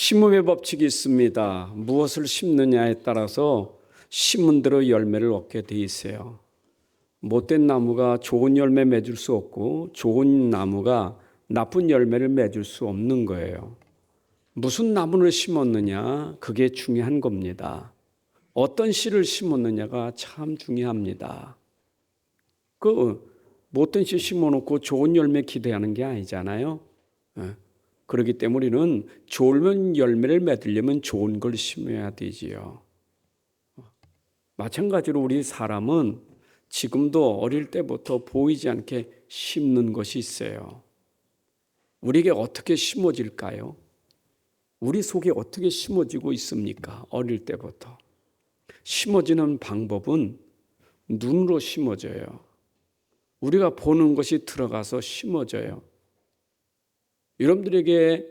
심음의 법칙이 있습니다. 무엇을 심느냐에 따라서 심은 대로 열매를 얻게 돼 있어요. 못된 나무가 좋은 열매 맺을 수 없고 좋은 나무가 나쁜 열매를 맺을 수 없는 거예요. 무슨 나무를 심었느냐, 그게 중요한 겁니다. 어떤 씨를 심었느냐가 참 중요합니다. 못된 씨 심어놓고 좋은 열매 기대하는 게 아니잖아요. 그렇기 때문에 우리는 좋은 열매를 맺으려면 좋은 걸 심어야 되지요. 마찬가지로 우리 사람은 지금도 어릴 때부터 보이지 않게 심는 것이 있어요. 우리에게 어떻게 심어질까요? 우리 속에 어떻게 심어지고 있습니까? 어릴 때부터. 심어지는 방법은 눈으로 심어져요. 우리가 보는 것이 들어가서 심어져요. 여러분들에게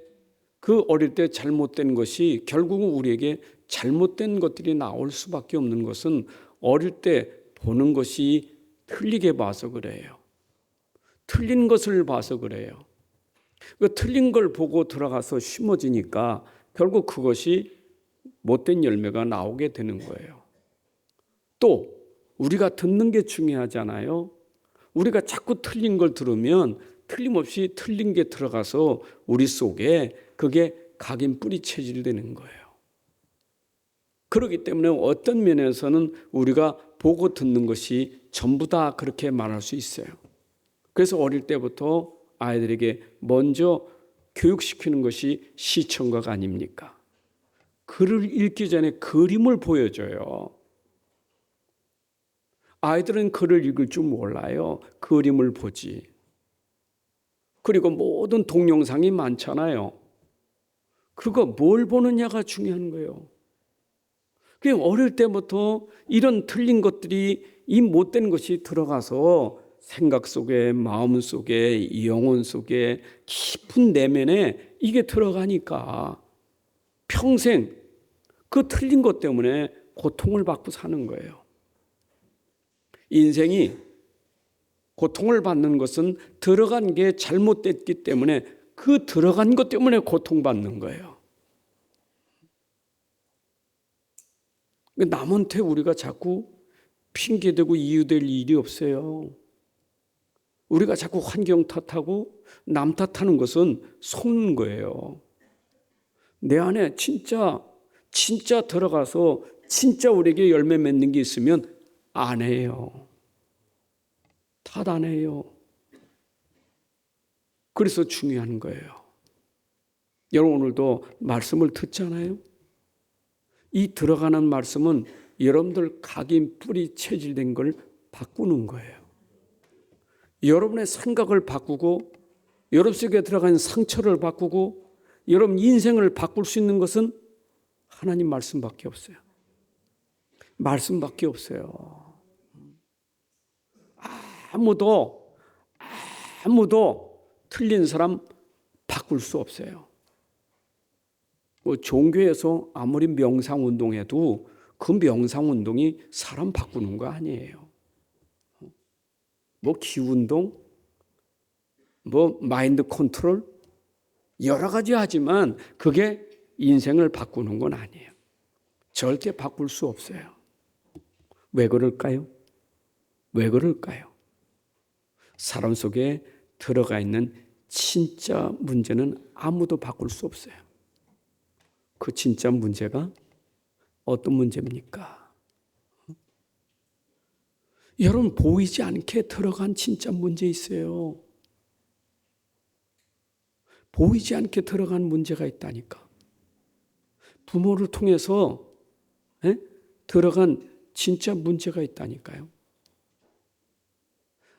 그 어릴 때 잘못된 것이 결국은 우리에게 잘못된 것들이 나올 수밖에 없는 것은 어릴 때 보는 것이 틀리게 봐서 그래요. 틀린 것을 봐서 그래요. 그 틀린 걸 보고 들어가서 심어지니까 결국 그것이 못된 열매가 나오게 되는 거예요. 또 우리가 듣는 게 중요하잖아요. 우리가 자꾸 틀린 걸 들으면 틀림없이 틀린 게 들어가서 우리 속에 그게 각인 뿌리 체질되는 거예요. 그렇기 때문에 어떤 면에서는 우리가 보고 듣는 것이 전부 다 그렇게 말할 수 있어요. 그래서 어릴 때부터 아이들에게 먼저 교육시키는 것이 시청각 아닙니까? 글을 읽기 전에 그림을 보여줘요. 아이들은 글을 읽을 줄 몰라요. 그림을 보지. 그리고 모든 동영상이 많잖아요. 그거 뭘 보느냐가 중요한 거예요. 그냥 어릴 때부터 이런 틀린 것들이 이 못된 것이 들어가서 생각 속에, 마음 속에, 영혼 속에 깊은 내면에 이게 들어가니까 평생 그 틀린 것 때문에 고통을 받고 사는 거예요. 인생이 고통을 받는 것은 들어간 게 잘못됐기 때문에 그 들어간 것 때문에 고통받는 거예요. 남한테 우리가 자꾸 핑계대고 이유될 일이 없어요. 우리가 자꾸 환경 탓하고 남 탓하는 것은 속는 거예요. 내 안에 진짜 들어가서 진짜 우리에게 열매 맺는 게 있으면 안 해요. 탓 안 해요. 그래서 중요한 거예요. 여러분 오늘도 말씀을 듣잖아요. 이 들어가는 말씀은 여러분들 각인 뿌리 체질된 걸 바꾸는 거예요. 여러분의 생각을 바꾸고 여러분 속에 들어간 상처를 바꾸고 여러분 인생을 바꿀 수 있는 것은 하나님 말씀밖에 없어요. 말씀밖에 없어요. 아무도 틀린 사람 바꿀 수 없어요. 종교에서 아무리 명상운동해도 그 명상운동이 사람 바꾸는 거 아니에요. 기운동, 마인드 컨트롤 여러 가지 하지만 그게 인생을 바꾸는 건 아니에요. 절대 바꿀 수 없어요. 왜 그럴까요? 사람 속에 들어가 있는 진짜 문제는 아무도 바꿀 수 없어요. 그 진짜 문제가 어떤 문제입니까? 여러분 보이지 않게 들어간 진짜 문제 있어요. 보이지 않게 들어간 문제가 있다니까. 부모를 통해서 들어간 진짜 문제가 있다니까요.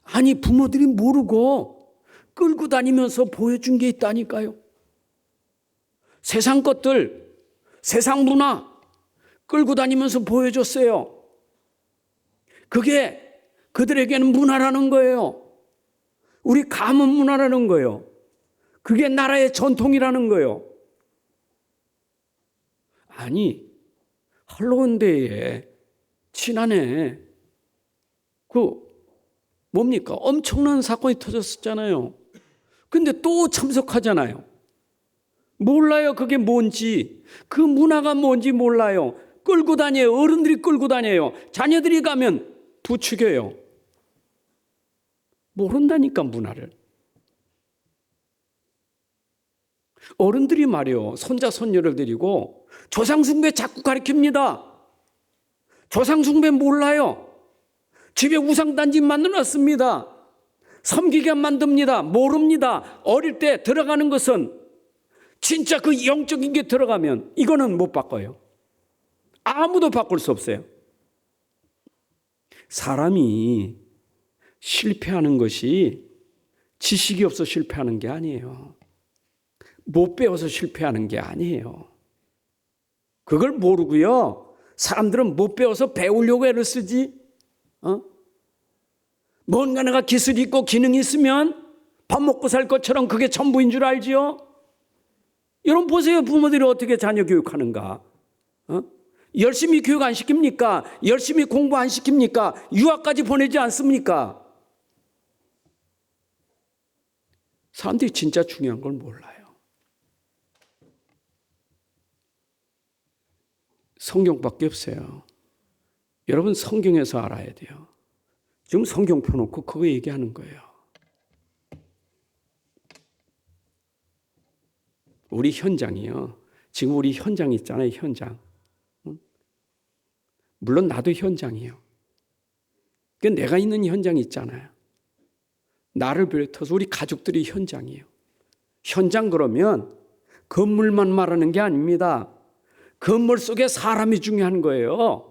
아니 부모들이 모르고 끌고 다니면서 보여준 게 있다니까요. 세상 것들, 세상 문화 끌고 다니면서 보여줬어요. 그게 그들에게는 문화라는 거예요. 우리 가문 문화라는 거예요. 그게 나라의 전통이라는 거예요. 아니 할로윈데이에 지난해 엄청난 사건이 터졌었잖아요. 근데 또 참석하잖아요. 몰라요. 그게 뭔지. 그 문화가 뭔지 몰라요. 끌고 다녀요. 어른들이 끌고 다녀요. 자녀들이 가면 부추겨요. 모른다니까, 문화를. 어른들이 말이요, 손자 손녀를 데리고 조상숭배 자꾸 가르칩니다. 조상숭배 몰라요. 집에 우상단지 만들어놨습니다. 섬기게 만듭니다. 모릅니다. 어릴 때 들어가는 것은 진짜 그 영적인 게 들어가면 이거는 못 바꿔요. 아무도 바꿀 수 없어요. 사람이 실패하는 것이 지식이 없어 실패하는 게 아니에요. 못 배워서 실패하는 게 아니에요. 그걸 모르고요. 사람들은 못 배워서 배우려고 애를 쓰지. 뭔가 내가 기술이 있고 기능이 있으면 밥 먹고 살 것처럼 그게 전부인 줄 알지요. 여러분 보세요. 부모들이 어떻게 자녀 교육하는가. 열심히 교육 안 시킵니까? 열심히 공부 안 시킵니까? 유학까지 보내지 않습니까? 사람들이 진짜 중요한 걸 몰라요. 성경밖에 없어요. 여러분 성경에서 알아야 돼요. 지금 성경 펴놓고 그거 얘기하는 거예요. 우리 현장이요. 지금 우리 현장 있잖아요. 현장. 물론 나도 현장이에요. 그러니까 내가 있는 현장이 있잖아요. 나를 비롯해서 우리 가족들이 현장이에요. 현장 그러면 건물만 말하는 게 아닙니다. 건물 속에 사람이 중요한 거예요.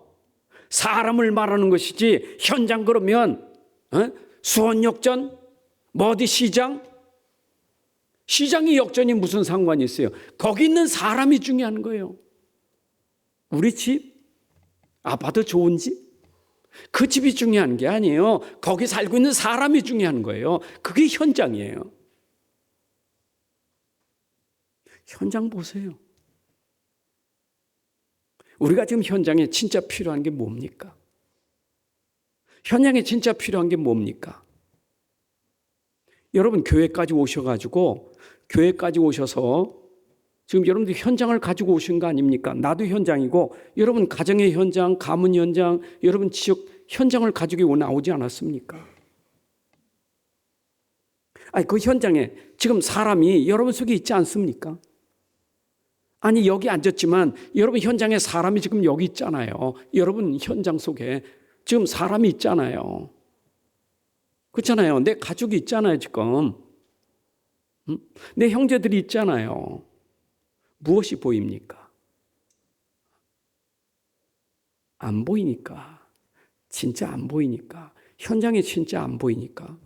사람을 말하는 것이지 현장 그러면 수원역전, 어디 시장? 시장이 역전이 무슨 상관이 있어요? 거기 있는 사람이 중요한 거예요. 우리 집, 아파트 좋은 집? 그 집이 중요한 게 아니에요. 거기 살고 있는 사람이 중요한 거예요. 그게 현장이에요. 현장 보세요. 우리가 지금 현장에 진짜 필요한 게 뭡니까? 현장에 진짜 필요한 게 뭡니까? 여러분 교회까지 오셔가지고 교회까지 오셔서 지금 여러분들 현장을 가지고 오신 거 아닙니까? 나도 현장이고 여러분 가정의 현장, 가문 현장, 여러분 지역 현장을 가지고 나오지 않았습니까? 아니 그 현장에 지금 사람이 여러분 속에 있지 않습니까? 아니 여기 앉았지만 여러분 현장에 사람이 지금 여기 있잖아요. 여러분 현장 속에 지금 사람이 있잖아요. 그렇잖아요. 내 가족이 있잖아요 지금. 내 형제들이 있잖아요. 무엇이 보입니까? 안 보이니까. 진짜 안 보이니까. 현장에 진짜 안 보이니까.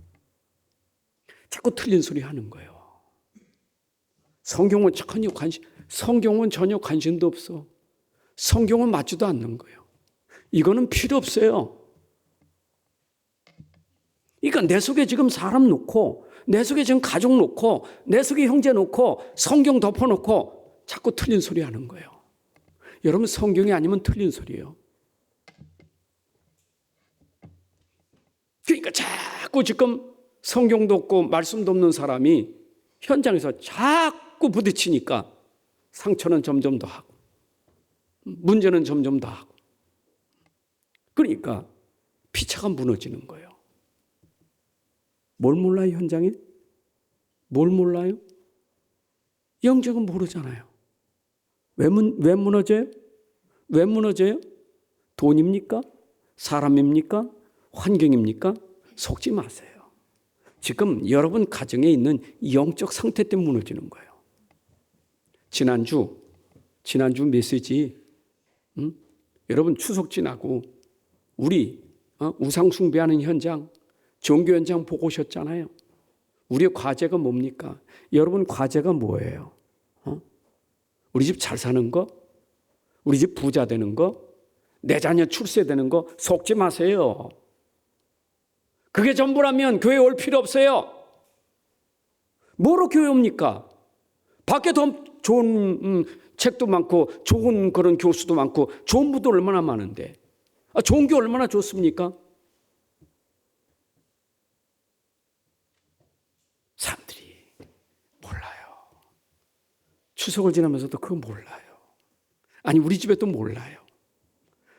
자꾸 틀린 소리 하는 거예요. 성경은 전혀 관심도 없어. 성경은 맞지도 않는 거예요. 이거는 필요 없어요. 그러니까 내 속에 지금 사람 놓고 내 속에 지금 가족 놓고 내 속에 형제 놓고 성경 덮어놓고 자꾸 틀린 소리 하는 거예요. 여러분 성경이 아니면 틀린 소리예요. 그러니까 자꾸 지금 성경도 없고 말씀도 없는 사람이 현장에서 자꾸 부딪히니까 상처는 점점 더 하고 문제는 점점 더 하고 그러니까 피차가 무너지는 거예요. 뭘 몰라요 현장에? 뭘 몰라요? 영적은 모르잖아요. 왜 무너져요? 왜 무너져요? 돈입니까? 사람입니까? 환경입니까? 속지 마세요. 지금 여러분 가정에 있는 영적 상태 때문에 무너지는 거예요. 지난주 메시지 여러분 추석 지나고 우리 우상 숭배하는 현장 종교 현장 보고 오셨잖아요. 우리의 과제가 뭡니까? 여러분 과제가 뭐예요? 우리 집 잘 사는 거? 우리 집 부자 되는 거? 내 자녀 출세되는 거? 속지 마세요. 그게 전부라면 교회 올 필요 없어요. 뭐로 교회 옵니까? 밖에 더 좋은 책도 많고 좋은 그런 교수도 많고 좋은 분도 얼마나 많은데 좋은 게 얼마나 좋습니까? 사람들이 몰라요. 추석을 지나면서도 그거 몰라요. 아니 우리 집에도 몰라요.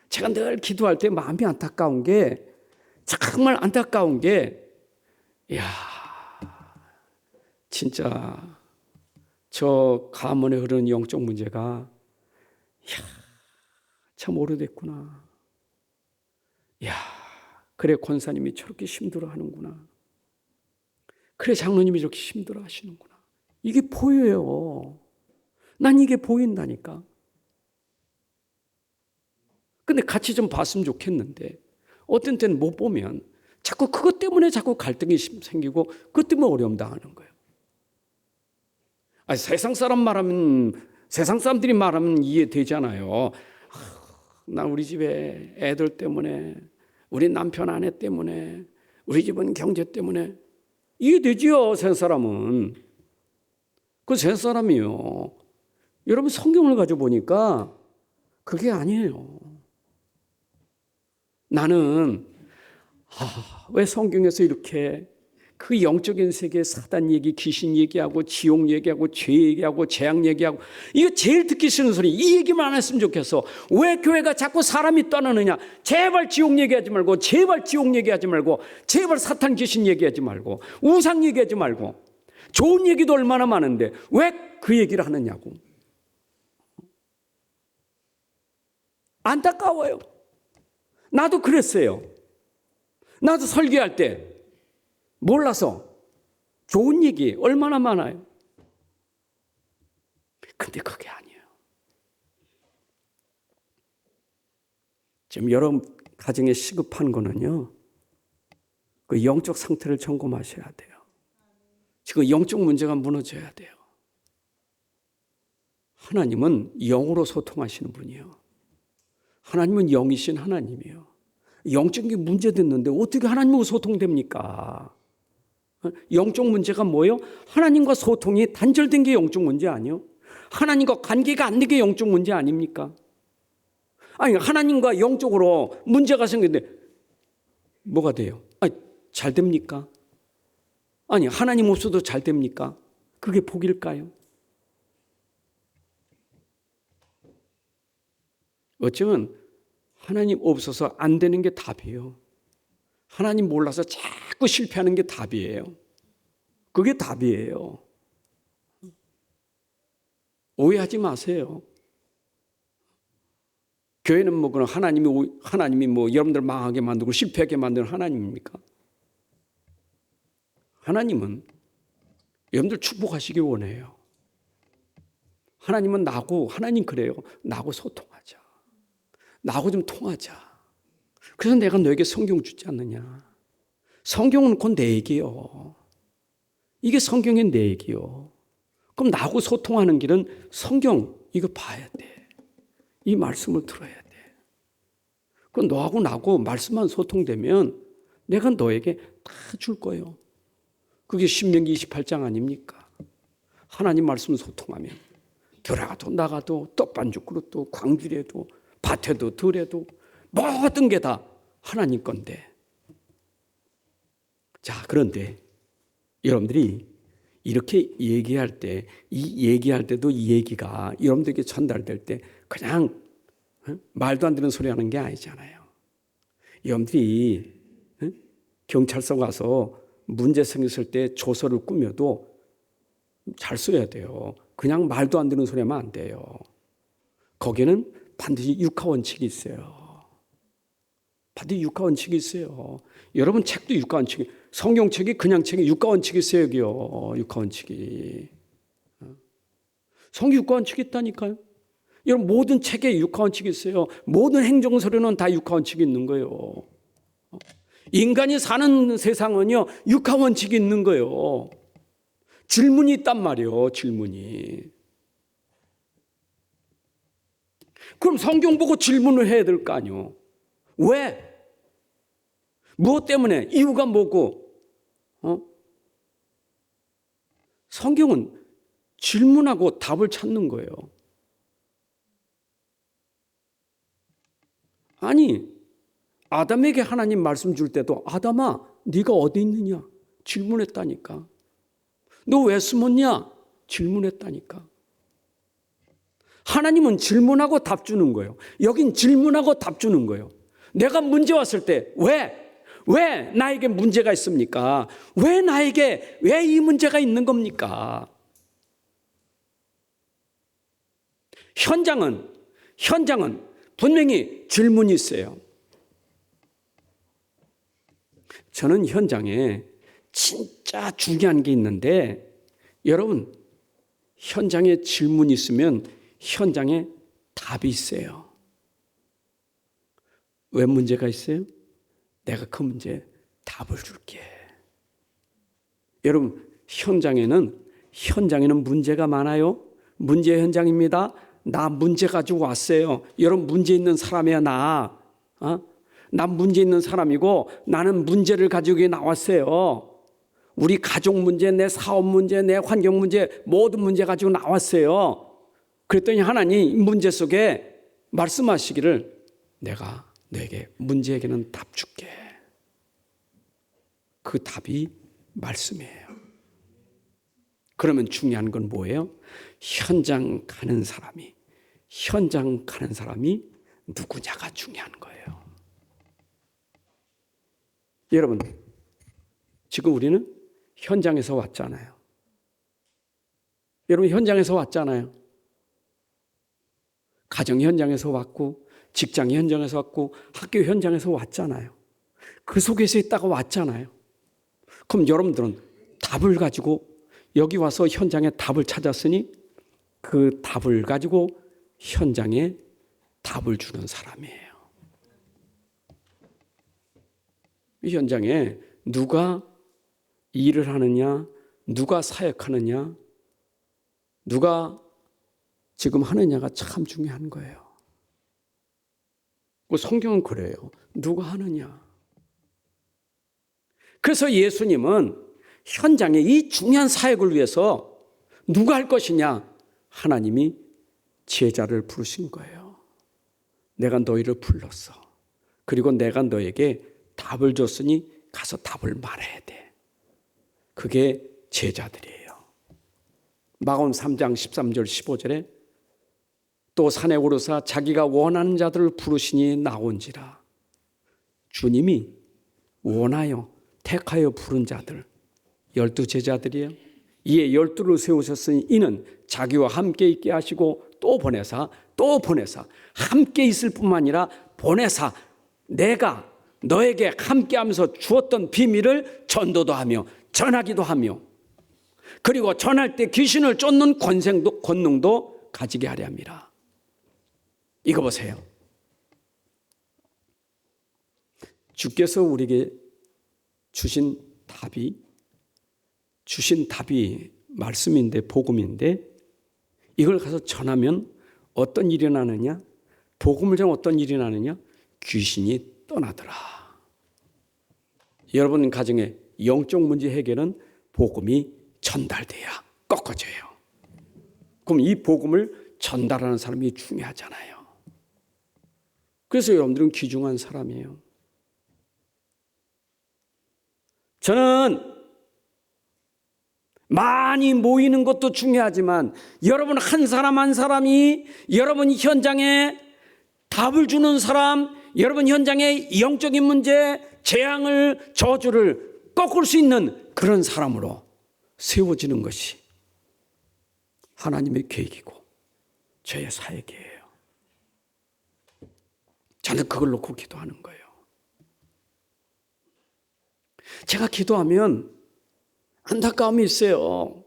제가 늘 기도할 때 마음이 안타까운 게, 정말 안타까운 게, 이야 진짜 저 가문에 흐르는 영적 문제가 참 오래됐구나. 그래 권사님이 저렇게 힘들어하는구나. 그래 장로님이 이렇게 힘들어하시는구나. 이게 보여요. 난 이게 보인다니까. 근데 같이 좀 봤으면 좋겠는데 어떤 때는 못 보면 자꾸 그것 때문에 자꾸 갈등이 생기고 그것 때문에 어려움 당하는 거예요. 아니, 세상 사람들이 말하면 이해되잖아요. 나 우리 집에 애들 때문에, 우리 남편 아내 때문에, 우리 집은 경제 때문에. 이해되지요, 세상 사람은. 그 세상 사람이요. 여러분 성경을 가지고 보니까 그게 아니에요. 나는 왜 성경에서 이렇게 그 영적인 세계 사단 얘기, 귀신 얘기하고 지옥 얘기하고 죄 얘기하고 재앙 얘기하고, 이거 제일 듣기 싫은 소리. 이 얘기만 안 했으면 좋겠어. 왜 교회가 자꾸 사람이 떠나느냐. 제발 지옥 얘기하지 말고, 제발 지옥 얘기하지 말고, 제발 사탄 귀신 얘기하지 말고, 우상 얘기하지 말고. 좋은 얘기도 얼마나 많은데 왜 그 얘기를 하느냐고. 안타까워요. 나도 그랬어요. 나도 설교할 때 몰라서 좋은 얘기 얼마나 많아요. 근데 그게 아니에요. 지금 여러분 가정에 시급한 거는요, 그 영적 상태를 점검하셔야 돼요. 지금 영적 문제가 무너져야 돼요. 하나님은 영으로 소통하시는 분이에요. 하나님은 영이신 하나님이에요. 영적인 게 문제됐는데 어떻게 하나님하고 소통됩니까? 영적 문제가 뭐예요? 하나님과 소통이 단절된 게 영적 문제 아니에요? 하나님과 관계가 안 되게 영적 문제 아닙니까? 아니 하나님과 영적으로 문제가 생겼는데 뭐가 돼요? 아니 잘 됩니까? 아니 하나님 없어도 잘 됩니까? 그게 복일까요? 어쩌면 하나님 없어서 안 되는 게 답이에요. 하나님 몰라서 자꾸 실패하는 게 답이에요. 그게 답이에요. 오해하지 마세요. 교회는 뭐 그런 하나님이 뭐 여러분들 망하게 만들고 실패하게 만드는 하나님입니까? 하나님은 여러분들 축복하시길 원해요. 하나님은 하나님 그래요. 나하고 소통하자. 나하고 좀 통하자. 그래서 내가 너에게 성경 주지 않느냐. 성경은 곧 내 얘기요. 이게 성경의 내 얘기요. 그럼 나하고 소통하는 길은 성경 이거 봐야 돼. 이 말씀을 들어야 돼. 그럼 너하고 나하고 말씀만 소통되면 내가 너에게 다 줄 거예요. 그게 신명기 28장 아닙니까? 하나님 말씀 소통하면 들어가도 나가도 떡반죽 그릇도 광주래도 밭에도 들에도 모든 게 다 하나님 건데. 자, 그런데 여러분들이 이렇게 얘기할 때, 얘기할 때도 이 얘기가 여러분들에게 전달될 때 그냥 말도 안 되는 소리 하는 게 아니잖아요. 여러분들이 경찰서 가서 문제 생겼을 때 조서를 꾸며도 잘 써야 돼요. 그냥 말도 안 되는 소리 하면 안 돼요. 거기에는 반드시 육하원칙이 있어요. 반드시 육하원칙이 있어요. 여러분 책도 육하원칙이, 성경책이 그냥 책이 육하원칙이 있어요. 여기요. 육하원칙이. 성경 육하원칙이 있다니까요. 여러분 모든 책에 육하원칙이 있어요. 모든 행정서류는 다 육하원칙이 있는 거예요. 인간이 사는 세상은요, 육하원칙이 있는 거예요. 질문이 있단 말이에요. 질문이. 그럼 성경 보고 질문을 해야 될 거 아니에요. 왜? 무엇 때문에? 이유가 뭐고? 성경은 질문하고 답을 찾는 거예요. 아니, 아담에게 하나님 말씀 줄 때도 아담아, 네가 어디 있느냐? 질문했다니까. 너 왜 숨었냐? 질문했다니까. 하나님은 질문하고 답 주는 거예요. 여긴 질문하고 답 주는 거예요. 내가 문제 왔을 때 왜 나에게 문제가 있습니까? 왜 이 문제가 있는 겁니까? 현장은 분명히 질문이 있어요. 저는 현장에 진짜 중요한 게 있는데, 여러분, 현장에 질문이 있으면 현장에 답이 있어요. 왜 문제가 있어요? 내가 그 문제에 답을 줄게. 여러분, 현장에는 문제가 많아요. 문제 현장입니다. 나 문제 가지고 왔어요. 여러분, 문제 있는 사람이야, 나. 난 문제 있는 사람이고 나는 문제를 가지고 나왔어요. 우리 가족 문제, 내 사업 문제, 내 환경 문제, 모든 문제 가지고 나왔어요. 그랬더니 하나님 문제 속에 말씀하시기를 내가 너에게 문제에게는 답 줄게. 그 답이 말씀이에요. 그러면 중요한 건 뭐예요? 현장 가는 사람이 누구냐가 중요한 거예요. 여러분, 지금 우리는 현장에서 왔잖아요. 여러분, 현장에서 왔잖아요. 가정 현장에서 왔고, 직장 현장에서 왔고, 학교 현장에서 왔잖아요. 그 속에서 있다가 왔잖아요. 그럼 여러분들은 답을 가지고 여기 와서 현장에 답을 찾았으니 그 답을 가지고 현장에 답을 주는 사람이에요. 이 현장에 누가 일을 하느냐, 누가 사역하느냐, 누가 지금 하느냐가 참 중요한 거예요. 성경은 그래요. 누가 하느냐. 그래서 예수님은 현장에 이 중요한 사역을 위해서 누가 할 것이냐? 하나님이 제자를 부르신 거예요. 내가 너희를 불렀어. 그리고 내가 너에게 답을 줬으니 가서 답을 말해야 돼. 그게 제자들이에요. 마가복음 3장 13절 15절에 또 산에 오르사 자기가 원하는 자들을 부르시니 나온지라. 주님이 원하여 택하여 부른 자들 12 제자들이에요. 이에 12를 세우셨으니 이는 자기와 함께 있게 하시고 또 보내사 함께 있을 뿐만 아니라 보내사 내가 너에게 함께하면서 주었던 비밀을 전도도 하며 전하기도 하며 그리고 전할 때 귀신을 쫓는 권능도 가지게 하려 함이라. 이거 보세요. 주께서 우리에게 주신 답이 말씀인데 복음인데 이걸 가서 전하면 어떤 일이 나느냐? 복음을 전하면 어떤 일이 나느냐? 귀신이 떠나더라. 여러분 가정의 영적 문제 해결은 복음이 전달돼야 꺾어져요. 그럼 이 복음을 전달하는 사람이 중요하잖아요. 그래서 여러분들은 귀중한 사람이에요. 저는 많이 모이는 것도 중요하지만 여러분 한 사람 한 사람이 여러분 현장에 답을 주는 사람, 여러분 현장의 영적인 문제, 재앙을, 저주를 꺾을 수 있는 그런 사람으로 세워지는 것이 하나님의 계획이고 저의 사역이에요. 저는 그걸 놓고 기도하는 거예요. 제가 기도하면 안타까움이 있어요.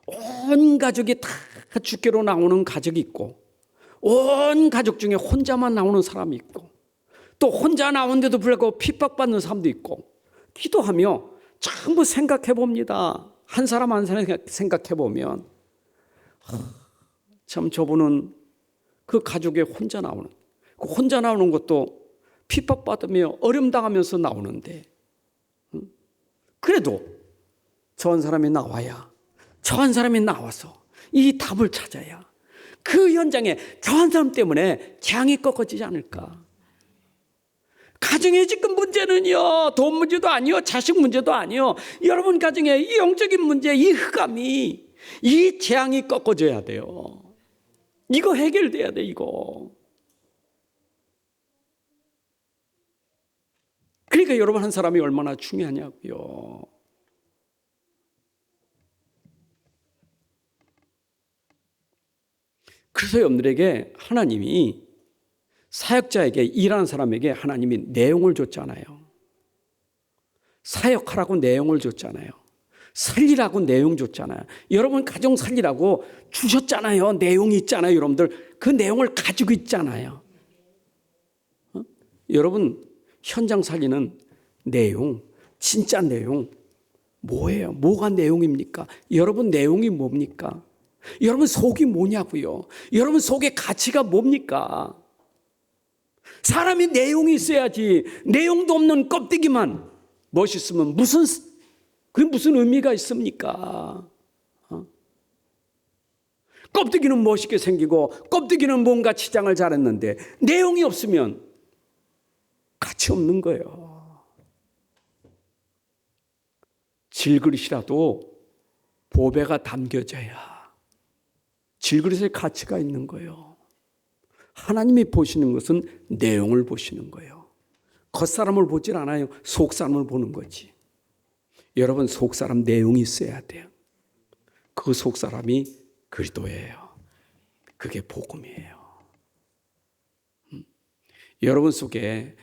온 가족이 다 주께로 나오는 가족이 있고 온 가족 중에 혼자만 나오는 사람이 있고 또 혼자 나오는데도 불구하고 핍박받는 사람도 있고 기도하며 전부 생각해 봅니다. 한 사람 한 사람 생각해 보면 참 저분은 그 가족에 혼자 나오는 것도 핍박받으며 어려움당하면서 나오는데 그래도 저 한 사람이 나와야 저 한 사람이 나와서 이 답을 찾아야 그 현장에 저 한 사람 때문에 재앙이 꺾어지지 않을까. 가정의 지금 문제는요 돈 문제도 아니요 자식 문제도 아니요 여러분 가정의 이 영적인 문제 이 흑암이 이 재앙이 꺾어져야 돼요. 이거 해결돼야 돼, 이거. 그러니까 여러분, 한 사람이 얼마나 중요하냐고요. 그래서 여러분들에게 하나님이, 사역자에게, 일하는 사람에게 하나님이 내용을 줬잖아요. 사역하라고 내용을 줬잖아요. 살리라고 내용 줬잖아요. 여러분 가정 살리라고 주셨잖아요. 내용이 있잖아요. 여러분들 그 내용을 가지고 있잖아요. 여러분 현장 살리는 내용, 진짜 내용 뭐예요? 뭐가 내용입니까? 여러분 내용이 뭡니까? 여러분 속이 뭐냐고요? 여러분 속의 가치가 뭡니까? 사람이 내용이 있어야지. 내용도 없는 껍데기만 멋있으면 그게 무슨 의미가 있습니까? 껍데기는 멋있게 생기고 껍데기는 뭔가 치장을 잘했는데 내용이 없으면 가치 없는 거예요. 질그릇이라도 보배가 담겨져야 질그릇에 가치가 있는 거예요. 하나님이 보시는 것은 내용을 보시는 거예요. 겉사람을 보질 않아요. 속사람을 보는 거지. 여러분 속사람 내용이 있어야 돼요. 그 속사람이 그리스도예요. 그게 복음이에요. 여러분 속에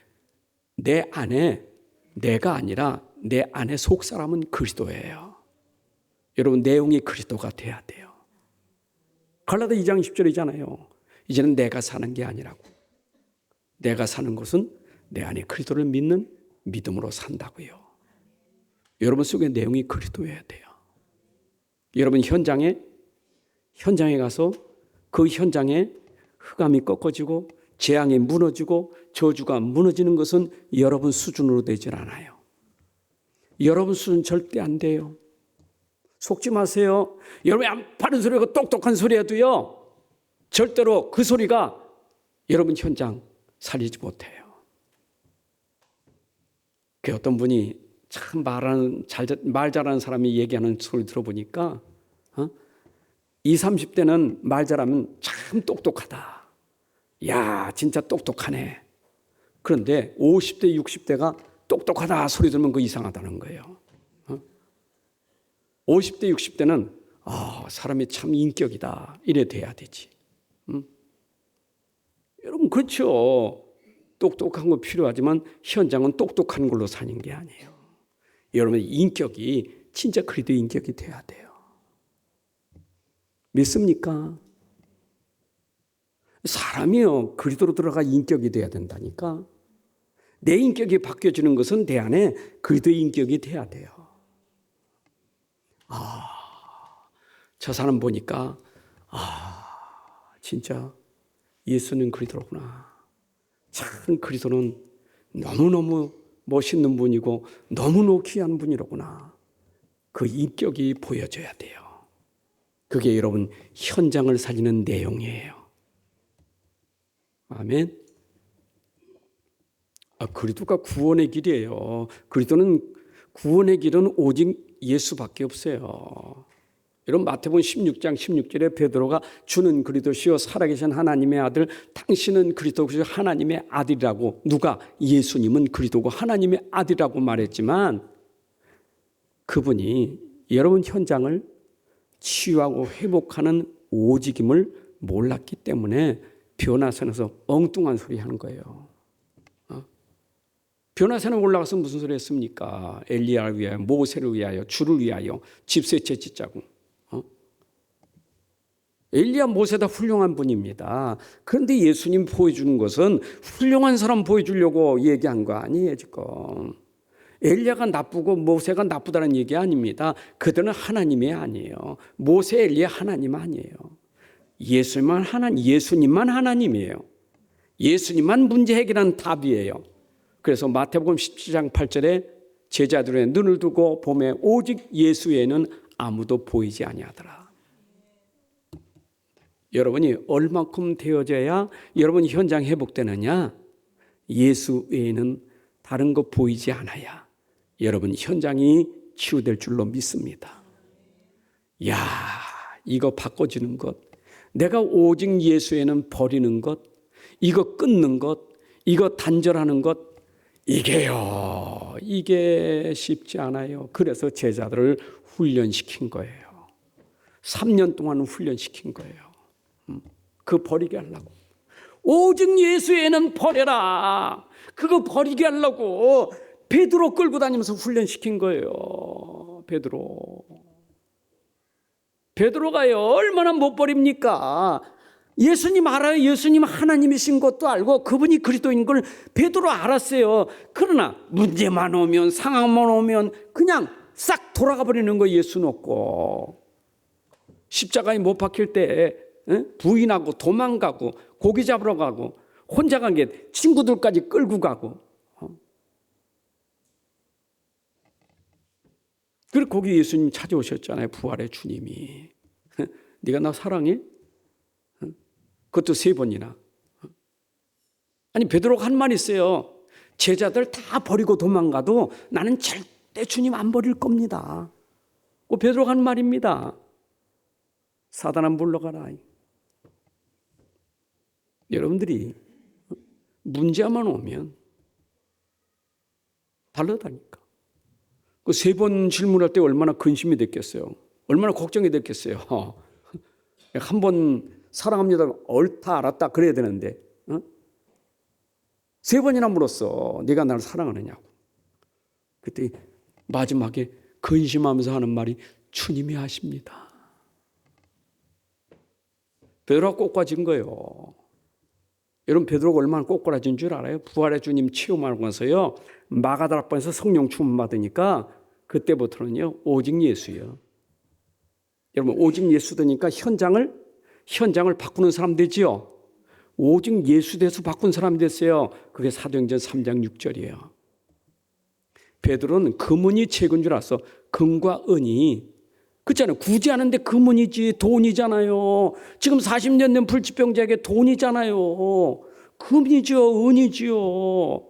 내 안에 내가 아니라 내 안에 속사람은 그리스도예요. 여러분 내용이 그리스도가 돼야 돼요. 갈라디아 2장 10절이잖아요. 이제는 내가 사는 게 아니라고. 내가 사는 것은 내 안에 그리스도를 믿는 믿음으로 산다고요. 여러분 속에 내용이 그리스도여야 돼요. 여러분 현장에 가서 그 현장에 흑암이 꺾어지고 재앙이 무너지고 저주가 무너지는 것은 여러분 수준으로 되질 않아요. 여러분 수준 절대 안 돼요. 속지 마세요. 여러분이 안 바른 소리고 똑똑한 소리 해도요. 절대로 그 소리가 여러분 현장 살리지 못해요. 그 어떤 분이 참 말 잘하는 사람이 얘기하는 소리 들어보니까 20, 30대는 말 잘하면 참 똑똑하다. 야 진짜 똑똑하네. 그런데 50대, 60대가 똑똑하다 소리 들으면 그거 이상하다는 거예요. 50대, 60대는 사람이 참 인격이다. 이래 돼야 되지. 여러분 그렇죠. 똑똑한 거 필요하지만 현장은 똑똑한 걸로 사는 게 아니에요. 여러분의 인격이 진짜 그리스도의 인격이 돼야 돼요. 믿습니까? 사람이요 그리스도로 들어가 인격이 돼야 된다니까. 내 인격이 바뀌어지는 것은 내 안에 그리스도의 인격이 돼야 돼요. 저 사람 보니까 진짜 예수는 그리스도구나. 참 그리스도는 너무너무 멋있는 분이고 너무너무 귀한 분이로구나. 그 인격이 보여져야 돼요. 그게 여러분 현장을 살리는 내용이에요. 아멘. 그리스도가 구원의 길이에요. 그리스도는 구원의 길은 오직 예수밖에 없어요. 여러분 마태복음 16장 16절에 베드로가 주는 그리스도시요 살아계신 하나님의 아들 당신은 그리스도시요 하나님의 아들이라고 누가 예수님은 그리스도고 하나님의 아들이라고 말했지만 그분이 여러분 현장을 치유하고 회복하는 오직임을 몰랐기 때문에 변화산에서 엉뚱한 소리 하는 거예요. 변화산에 올라가서 무슨 소리 했습니까? 엘리야를 위하여 모세를 위하여 주를 위하여 집세채 짓자고. 엘리야 모세 다 훌륭한 분입니다. 그런데 예수님 보여주는 것은 훌륭한 사람 보여주려고 얘기한 거 아니에요 지금. 엘리야가 나쁘고 모세가 나쁘다는 얘기 아닙니다. 그들은 하나님이 아니에요. 모세 엘리야 하나님 아니에요. 예수님만 하나님이에요. 예수님만 문제 해결하는 답이에요. 그래서 마태복음 17장 8절에 제자들의 눈을 두고 보매 오직 예수 외에는 아무도 보이지 아니하더라. 여러분이 얼만큼 되어져야 여러분 현장 회복되느냐? 예수 외에는 다른 거 보이지 않아야 여러분 현장이 치유될 줄로 믿습니다. 이거 바꿔주는 것, 내가 오직 예수에는 버리는 것, 이거 끊는 것, 이거 단절하는 것, 이게 쉽지 않아요. 그래서 제자들을 훈련시킨 거예요. 3년 동안 훈련시킨 거예요. 그거 버리게 하려고. 오직 예수에는 버려라. 그거 버리게 하려고 베드로 끌고 다니면서 훈련시킨 거예요. 베드로가요, 얼마나 못 버립니까? 예수님 알아요. 예수님 하나님이신 것도 알고 그분이 그리스도인 걸 베드로 알았어요. 그러나 문제만 오면, 상황만 오면 그냥 싹 돌아가 버리는 거 예수 놓고. 십자가에 못 박힐 때 부인하고 도망가고 고기 잡으러 가고 혼자 간 게 친구들까지 끌고 가고. 그리고 거기 예수님 찾아오셨잖아요. 부활의 주님이. 네가 나 사랑해? 그것도 3번이나. 아니 베드로가 한 말 있어요. 제자들 다 버리고 도망가도 나는 절대 주님 안 버릴 겁니다. 그 베드로가 한 말입니다. 사단아 물러가라. 여러분들이 문제만 오면 다르다니까. 그 3번 질문할 때 얼마나 근심이 됐겠어요. 얼마나 걱정이 됐겠어요. 한 번 사랑합니다. 옳다 알았다 그래야 되는데 3번이나 물었어. 네가 나를 사랑하느냐고. 그때 마지막에 근심하면서 하는 말이 주님이 하십니다. 베드로가 꼬꾸라진 거예요. 여러분 베드로가 얼마나 꼬꾸라진 줄 알아요? 부활의 주님 체험하고 나서요. 마가다락방에서 성령 충만 받으니까 그때부터는요. 오직 예수예요. 여러분 오직 예수 되니까 현장을 바꾸는 사람 되지요. 오직 예수 돼서 바꾼 사람이 됐어요. 그게 사도행전 3장 6절이에요. 베드로는 금은이 최고인 줄 알았어. 금과 은이. 그렇잖아요. 굳이 하는데 금은이지 돈이잖아요. 지금 40년 된 불치병자에게 돈이잖아요. 금이죠. 은이지요.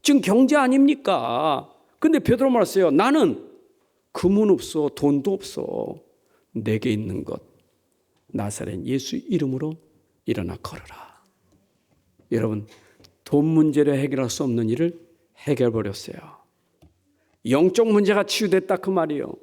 지금 경제 아닙니까? 근데 베드로 말했어요. 나는 금은 없어. 돈도 없어. 내게 있는 것. 나사렛 예수 이름으로 일어나 걸어라. 여러분 돈 문제를 해결할 수 없는 일을 해결해버렸어요. 영적 문제가 치유됐다 그 말이에요.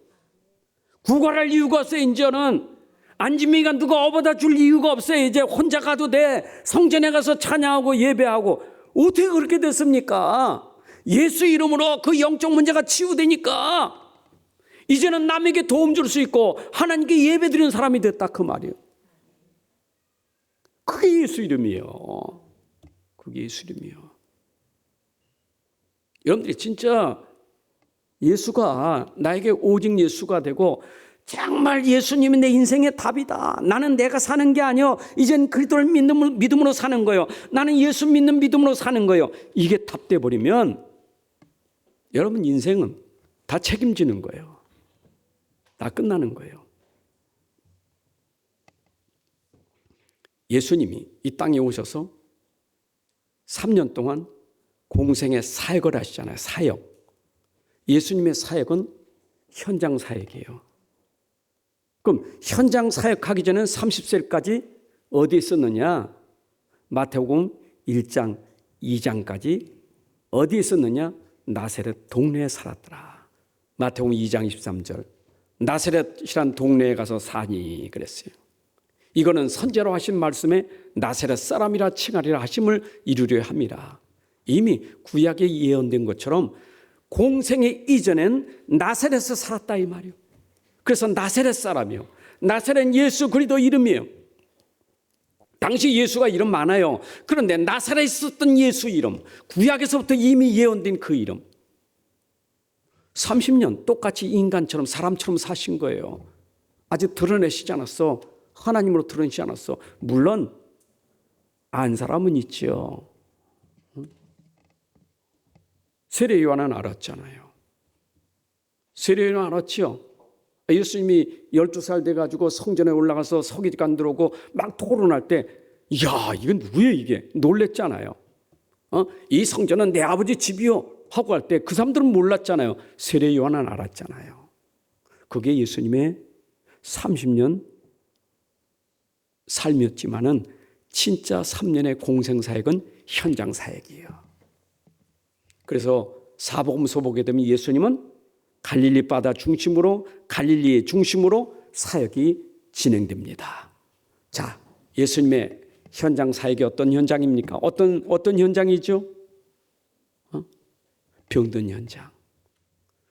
구걸할 이유가 없어요. 이제는 안진미가 누가 업어다 줄 이유가 없어요. 이제 혼자 가도 돼. 성전에 가서 찬양하고 예배하고. 어떻게 그렇게 됐습니까? 예수 이름으로 그 영적 문제가 치유되니까 이제는 남에게 도움 줄 수 있고 하나님께 예배 드리는 사람이 됐다 그 말이에요. 그게 예수 이름이에요. 그게 예수 이름이에요. 여러분들이 진짜 예수가 나에게 오직 예수가 되고 정말 예수님이 내 인생의 답이다. 나는 내가 사는 게 아니요. 이젠 그리스도를 믿음으로 사는 거예요. 나는 예수 믿는 믿음으로 사는 거예요. 이게 답돼 버리면 여러분 인생은 다 책임지는 거예요. 다 끝나는 거예요. 예수님이 이 땅에 오셔서 3년 동안 공생의 사역을 하시잖아요. 사역. 예수님의 사역은 현장 사역이에요. 그럼 현장 사역하기 전에 30세까지 어디에 있었느냐? 마태복음 1장 2장까지 어디에 있었느냐? 나사렛 동네에 살았더라. 마태복음 2장 23절. 나사렛이란 동네에 가서 사니 그랬어요. 이거는 선제로 하신 말씀에 나사렛 사람이라 칭하리라 하심을 이루려 합니다. 이미 구약에 예언된 것처럼 공생의 이전엔 나사렛에서 살았다 이 말이에요. 그래서 나사렛 사람이요. 나사렛 예수 그리스도 이름이에요. 당시 예수가 이름 많아요. 그런데 나사렛에 있었던 예수 이름, 구약에서부터 이미 예언된 그 이름. 30년 똑같이 인간처럼 사람처럼 사신 거예요. 아직 드러내시지 않았어. 하나님으로 드러내시지 않았어. 물론 안 사람은 있지요. 세례 요한은 알았잖아요. 세례 요한 알았지요. 예수님이 12살 돼가지고 성전에 올라가서 서기관 들어오고 막 토론할 때, 야, 이건 왜 이게? 놀랬잖아요. 이 성전은 내 아버지 집이요. 하고 할 때 그 사람들은 몰랐잖아요. 세례 요한은 알았잖아요. 그게 예수님의 30년 삶이었지만은 진짜 3년의 공생 사역은 현장 사역이에요. 그래서 사복음서 보게 되면 예수님은 갈릴리 바다 중심으로, 갈릴리의 중심으로 사역이 진행됩니다. 자, 예수님의 현장 사역이 어떤 현장입니까? 어떤 현장이죠? 병든 현장,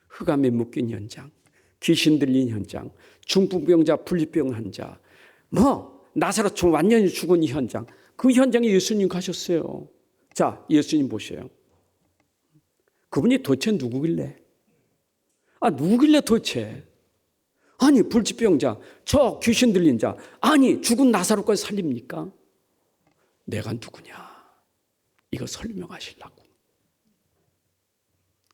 흑암에 묶인 현장, 귀신 들린 현장, 중풍병자, 분리병 환자, 나사로처럼 완전히 죽은 이 현장, 그 현장에 예수님 가셨어요. 자, 예수님 보세요. 그분이 도대체 누구길래? 누구길래 도대체? 아니, 불치병자, 저 귀신 들린 자, 아니, 죽은 나사로까지 살립니까? 내가 누구냐? 이거 설명하시려고.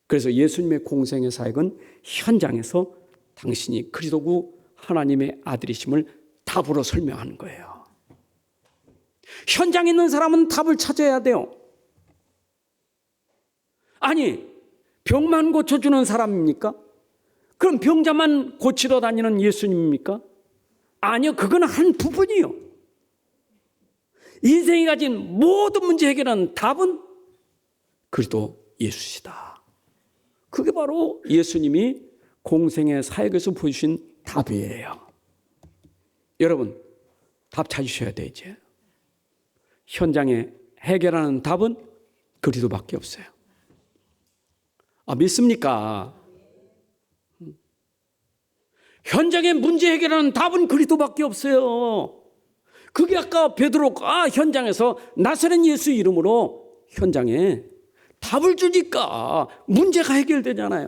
그래서 예수님의 공생의 사역은 현장에서 당신이 그리스도고 하나님의 아들이심을 답으로 설명하는 거예요. 현장에 있는 사람은 답을 찾아야 돼요. 아니, 병만 고쳐주는 사람입니까? 그럼 병자만 고치러 다니는 예수님입니까? 아니요, 그건 한 부분이요. 인생이 가진 모든 문제 해결하는 답은 그리스도 예수시다. 그게 바로 예수님이 공생의 사역에서 보여주신 답이에요. 여러분, 답 찾으셔야 돼. 이제 현장에 해결하는 답은 그리스도밖에 없어요. 믿습니까? 현장에 문제 해결하는 답은 그리스도밖에 없어요. 그게 아까 베드로가 현장에서 나사렛 예수 이름으로 현장에 답을 주니까 문제가 해결되잖아요.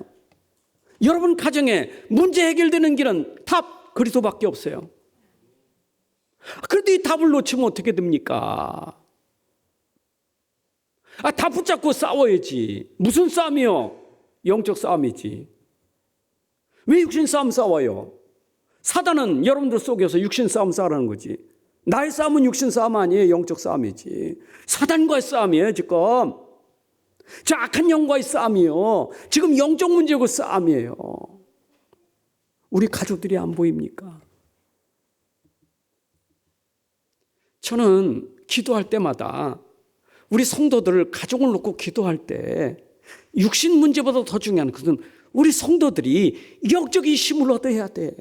여러분 가정에 문제 해결되는 길은 답 그리스도밖에 없어요. 그런데 이 답을 놓치면 어떻게 됩니까? 답 붙잡고 싸워야지. 무슨 싸움이요? 영적 싸움이지. 왜 육신 싸움 싸워요? 사단은 여러분들 속에서 육신 싸움 싸우라는 거지. 나의 싸움은 육신 싸움 아니에요. 영적 싸움이지. 사단과의 싸움이에요 지금. 저 악한 영과의 싸움이요. 지금 영적 문제고 싸움이에요. 우리 가족들이 안 보입니까? 저는 기도할 때마다 우리 성도들을 가족을 놓고 기도할 때 육신 문제보다 더 중요한 것은 우리 성도들이 영적인 힘을 얻어야 돼.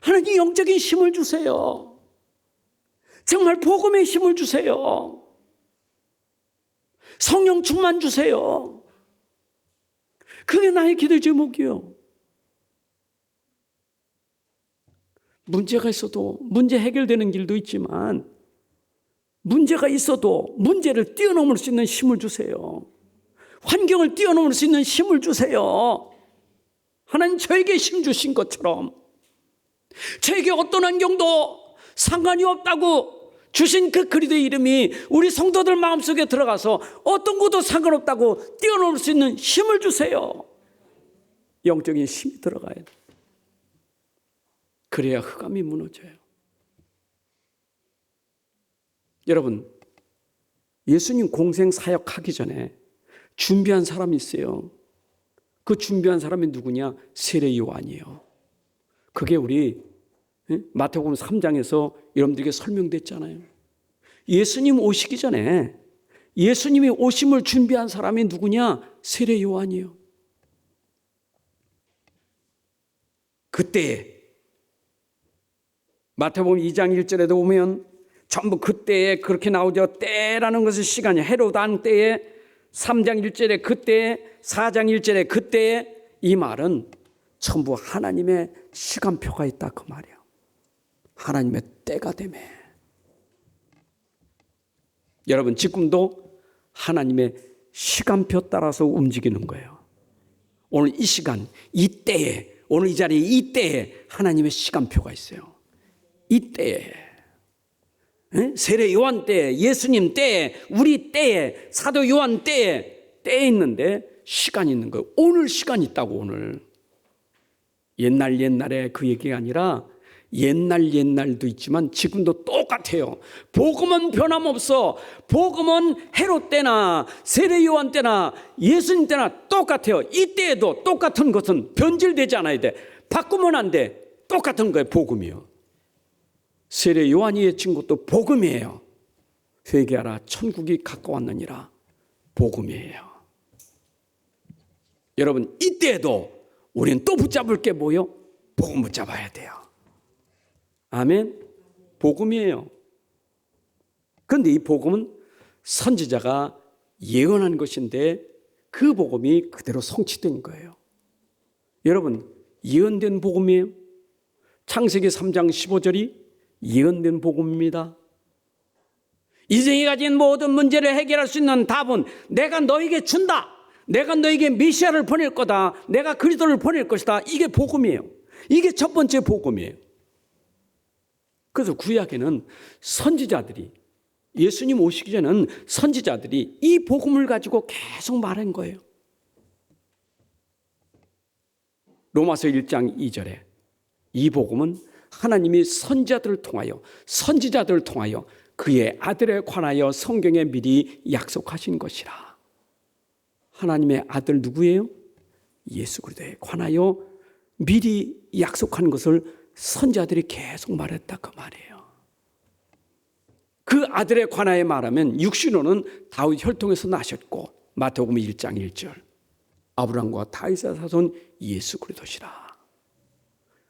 하나님 영적인 힘을 주세요. 정말 복음의 힘을 주세요. 성령 충만 주세요. 그게 나의 기도 제목이요. 문제가 있어도 문제 해결되는 길도 있지만 문제가 있어도 문제를 뛰어넘을 수 있는 힘을 주세요. 환경을 뛰어넘을 수 있는 힘을 주세요. 하나님 저에게 힘 주신 것처럼 저에게 어떤 환경도 상관이 없다고 주신 그 그리스도의 이름이 우리 성도들 마음속에 들어가서 어떤 것도 상관없다고 뛰어넘을 수 있는 힘을 주세요. 영적인 힘이 들어가야 돼. 그래야 흑암이 무너져요. 여러분, 예수님 공생 사역하기 전에 준비한 사람이 있어요. 그 준비한 사람이 누구냐? 세례 요한이에요. 그게 우리 마태복음 3장에서 여러분들에게 설명됐잖아요. 예수님 오시기 전에 예수님이 오심을 준비한 사람이 누구냐? 세례 요한이에요. 그때 마태복음 2장 1절에도 보면 전부 그때에 그렇게 나오죠. 때라는 것은 시간이 헤롯 왕 때에 3장 1절에 그때에 4장 1절에 그때에 이 말은 전부 하나님의 시간표가 있다 그 말이에요. 하나님의 때가 되매. 여러분 지금도 하나님의 시간표 따라서 움직이는 거예요. 오늘 이 시간 이 때에 오늘 이 자리에 이 때에 하나님의 시간표가 있어요. 이 때에 세례 요한 때에 예수님 때에 우리 때에 사도 요한 때에 있는데 시간이 있는 거예요. 오늘 시간이 있다고. 오늘 옛날에 그 얘기가 아니라 옛날도 있지만 지금도 똑같아요. 복음은 변함없어. 복음은 헤롯 때나 세례 요한 때나 예수님 때나 똑같아요. 이 때에도 똑같은 것은 변질되지 않아야 돼. 바꾸면 안 돼. 똑같은 거예요. 복음이요. 세례 요한이 외친 것도 복음이에요. 회개하라 천국이 가까웠느니라. 복음이에요. 여러분, 이때에도 우리는 또 붙잡을 게 뭐요? 복음 붙잡아야 돼요. 아멘. 복음이에요. 그런데 이 복음은 선지자가 예언한 것인데 그 복음이 그대로 성취된 거예요. 여러분, 예언된 복음이에요. 창세기 3장 15절이 예언된 복음입니다. 인생이 가진 모든 문제를 해결할 수 있는 답은 내가 너에게 준다. 내가 너에게 메시아를 보낼 거다. 내가 그리스도를 보낼 것이다. 이게 복음이에요. 이게 첫 번째 복음이에요. 그래서 구약에는 선지자들이, 예수님 오시기 전에는 선지자들이 이 복음을 가지고 계속 말한 거예요. 로마서 1장 2절에 이 복음은 하나님이 선지자들을 통하여 그의 아들에 관하여 성경에 미리 약속하신 것이라. 하나님의 아들 누구예요? 예수 그리스도에 관하여 미리 약속한 것을 선지자들이 계속 말했다 그 말이에요. 그 아들에 관하여 말하면 육신으로는 다윗 혈통에서 나셨고 마태복음 1장 1절 아브라함과 다윗의 자손 예수 그리스도시라.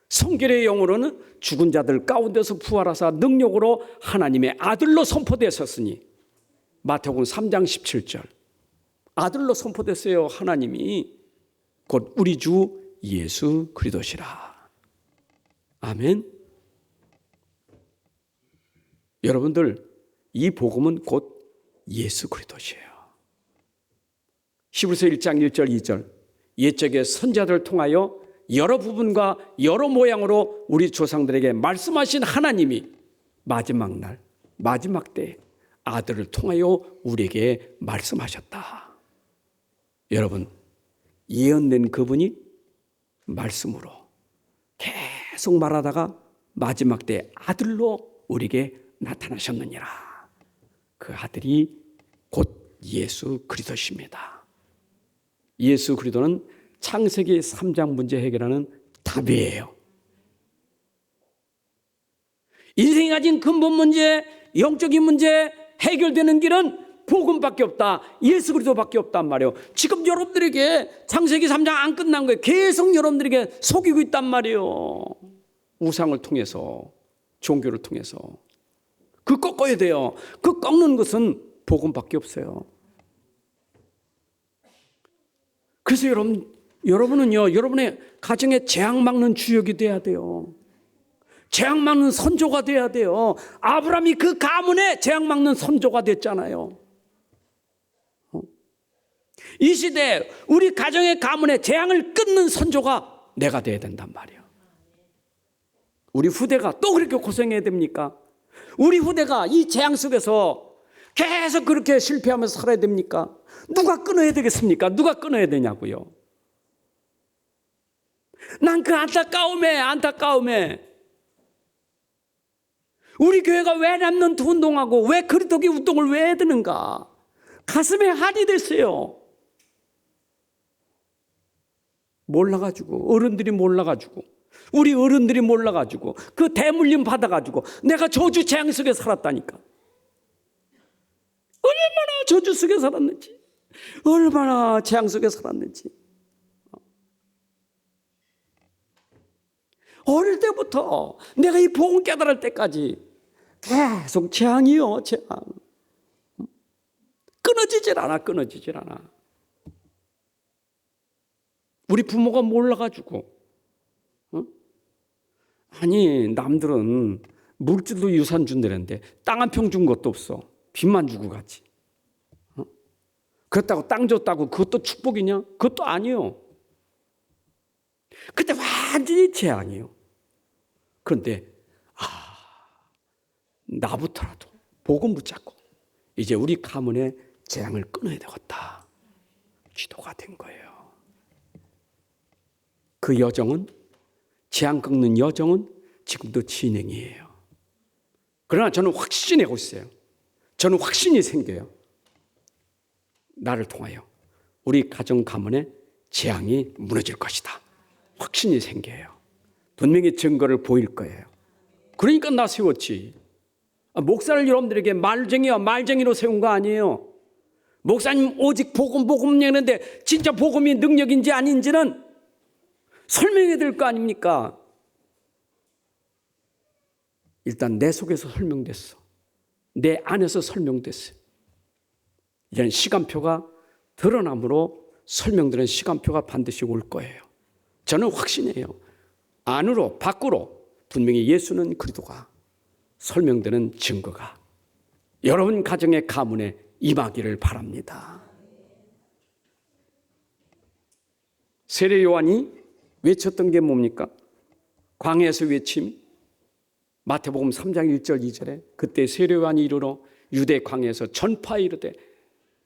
성결의 영으로는 죽은 자들 가운데서 부활하사 능력으로 하나님의 아들로 선포되셨으니 마태복음 3장 17절 아들로 선포됐어요. 하나님이 곧 우리 주 예수 그리스도시라. 아멘. 여러분들 이 복음은 곧 예수 그리스도시에요. 히브리서 1장 1절 2절 옛적의 선지자들을 통하여 여러 부분과 여러 모양으로 우리 조상들에게 말씀하신 하나님이 마지막 날 마지막 때 아들을 통하여 우리에게 말씀하셨다. 여러분, 예언된 그분이 말씀으로 계속 말하다가 마지막 때 아들로 우리에게 나타나셨느니라. 그 아들이 곧 예수 그리스도십니다. 예수 그리스도는 창세기 3장 문제 해결하는 답이에요. 인생이 가진 근본 문제, 영적인 문제 해결되는 길은 복음밖에 없다. 예수 그리스도밖에 없단 말이에요. 지금 여러분들에게 창세기 3장 안 끝난 거예요. 계속 여러분들에게 속이고 있단 말이에요. 우상을 통해서, 종교를 통해서. 그 꺾어야 돼요. 그 꺾는 것은 복음밖에 없어요. 그래서 여러분은요, 여러분의 가정에 재앙 막는 주역이 돼야 돼요. 재앙 막는 선조가 돼야 돼요. 아브라함이 그 가문에 재앙 막는 선조가 됐잖아요. 이 시대에 우리 가정의 가문에 재앙을 끊는 선조가 내가 돼야 된단 말이에요. 우리 후대가 또 그렇게 고생해야 됩니까? 우리 후대가 이 재앙 속에서 계속 그렇게 실패하면서 살아야 됩니까? 누가 끊어야 되겠습니까? 누가 끊어야 되냐고요. 난 그 안타까움에 우리 교회가 왜 렘넌트 운동하고 왜 그리스도교 운동을 왜 해야 되는가? 가슴에 한이 됐어요. 몰라가지고 어른들이 몰라가지고 우리 어른들이 몰라가지고 그 대물림 받아가지고 내가 저주 재앙 속에 살았다니까. 얼마나 저주 속에 살았는지, 얼마나 재앙 속에 살았는지. 어릴 때부터 내가 이 복음 깨달을 때까지 계속 재앙이요, 재앙. 끊어지질 않아. 우리 부모가 몰라가지고, 아니 남들은 물질도 유산 준다는데 땅 한 평 준 것도 없어. 빚만 주고 가지. 그렇다고 땅 줬다고 그것도 축복이냐? 그것도 아니요. 그때 완전히 재앙이에요. 그런데 나부터라도 복음 붙잡고 이제 우리 가문의 재앙을 끊어야 되겠다. 기도가 된 거예요. 그 여정은, 재앙 끊는 여정은 지금도 진행이에요. 그러나 저는 확신하고 있어요. 저는 확신이 생겨요. 나를 통하여 우리 가정 가문의 재앙이 무너질 것이다. 확신이 생겨요. 분명히 증거를 보일 거예요. 그러니까 나 세웠지. 목사를 여러분들에게 말쟁이와 말쟁이로 세운 거 아니에요. 목사님 오직 복음 얘기하는데 진짜 복음이 능력인지 아닌지는 설명해야 될 거 아닙니까? 일단 내 속에서 설명됐어. 내 안에서 설명됐어요. 이제는 시간표가 드러남으로 설명되는 시간표가 반드시 올 거예요. 저는 확신해요. 안으로 밖으로 분명히 예수는 그리스도가 설명되는 증거가 여러분 가정의 가문에 임하기를 바랍니다. 세례 요한이 외쳤던 게 뭡니까? 광야에서 외침. 마태복음 3장 1절 2절에 그때 세례 요한이 이르러 유대 광야에서 전파에 이르되,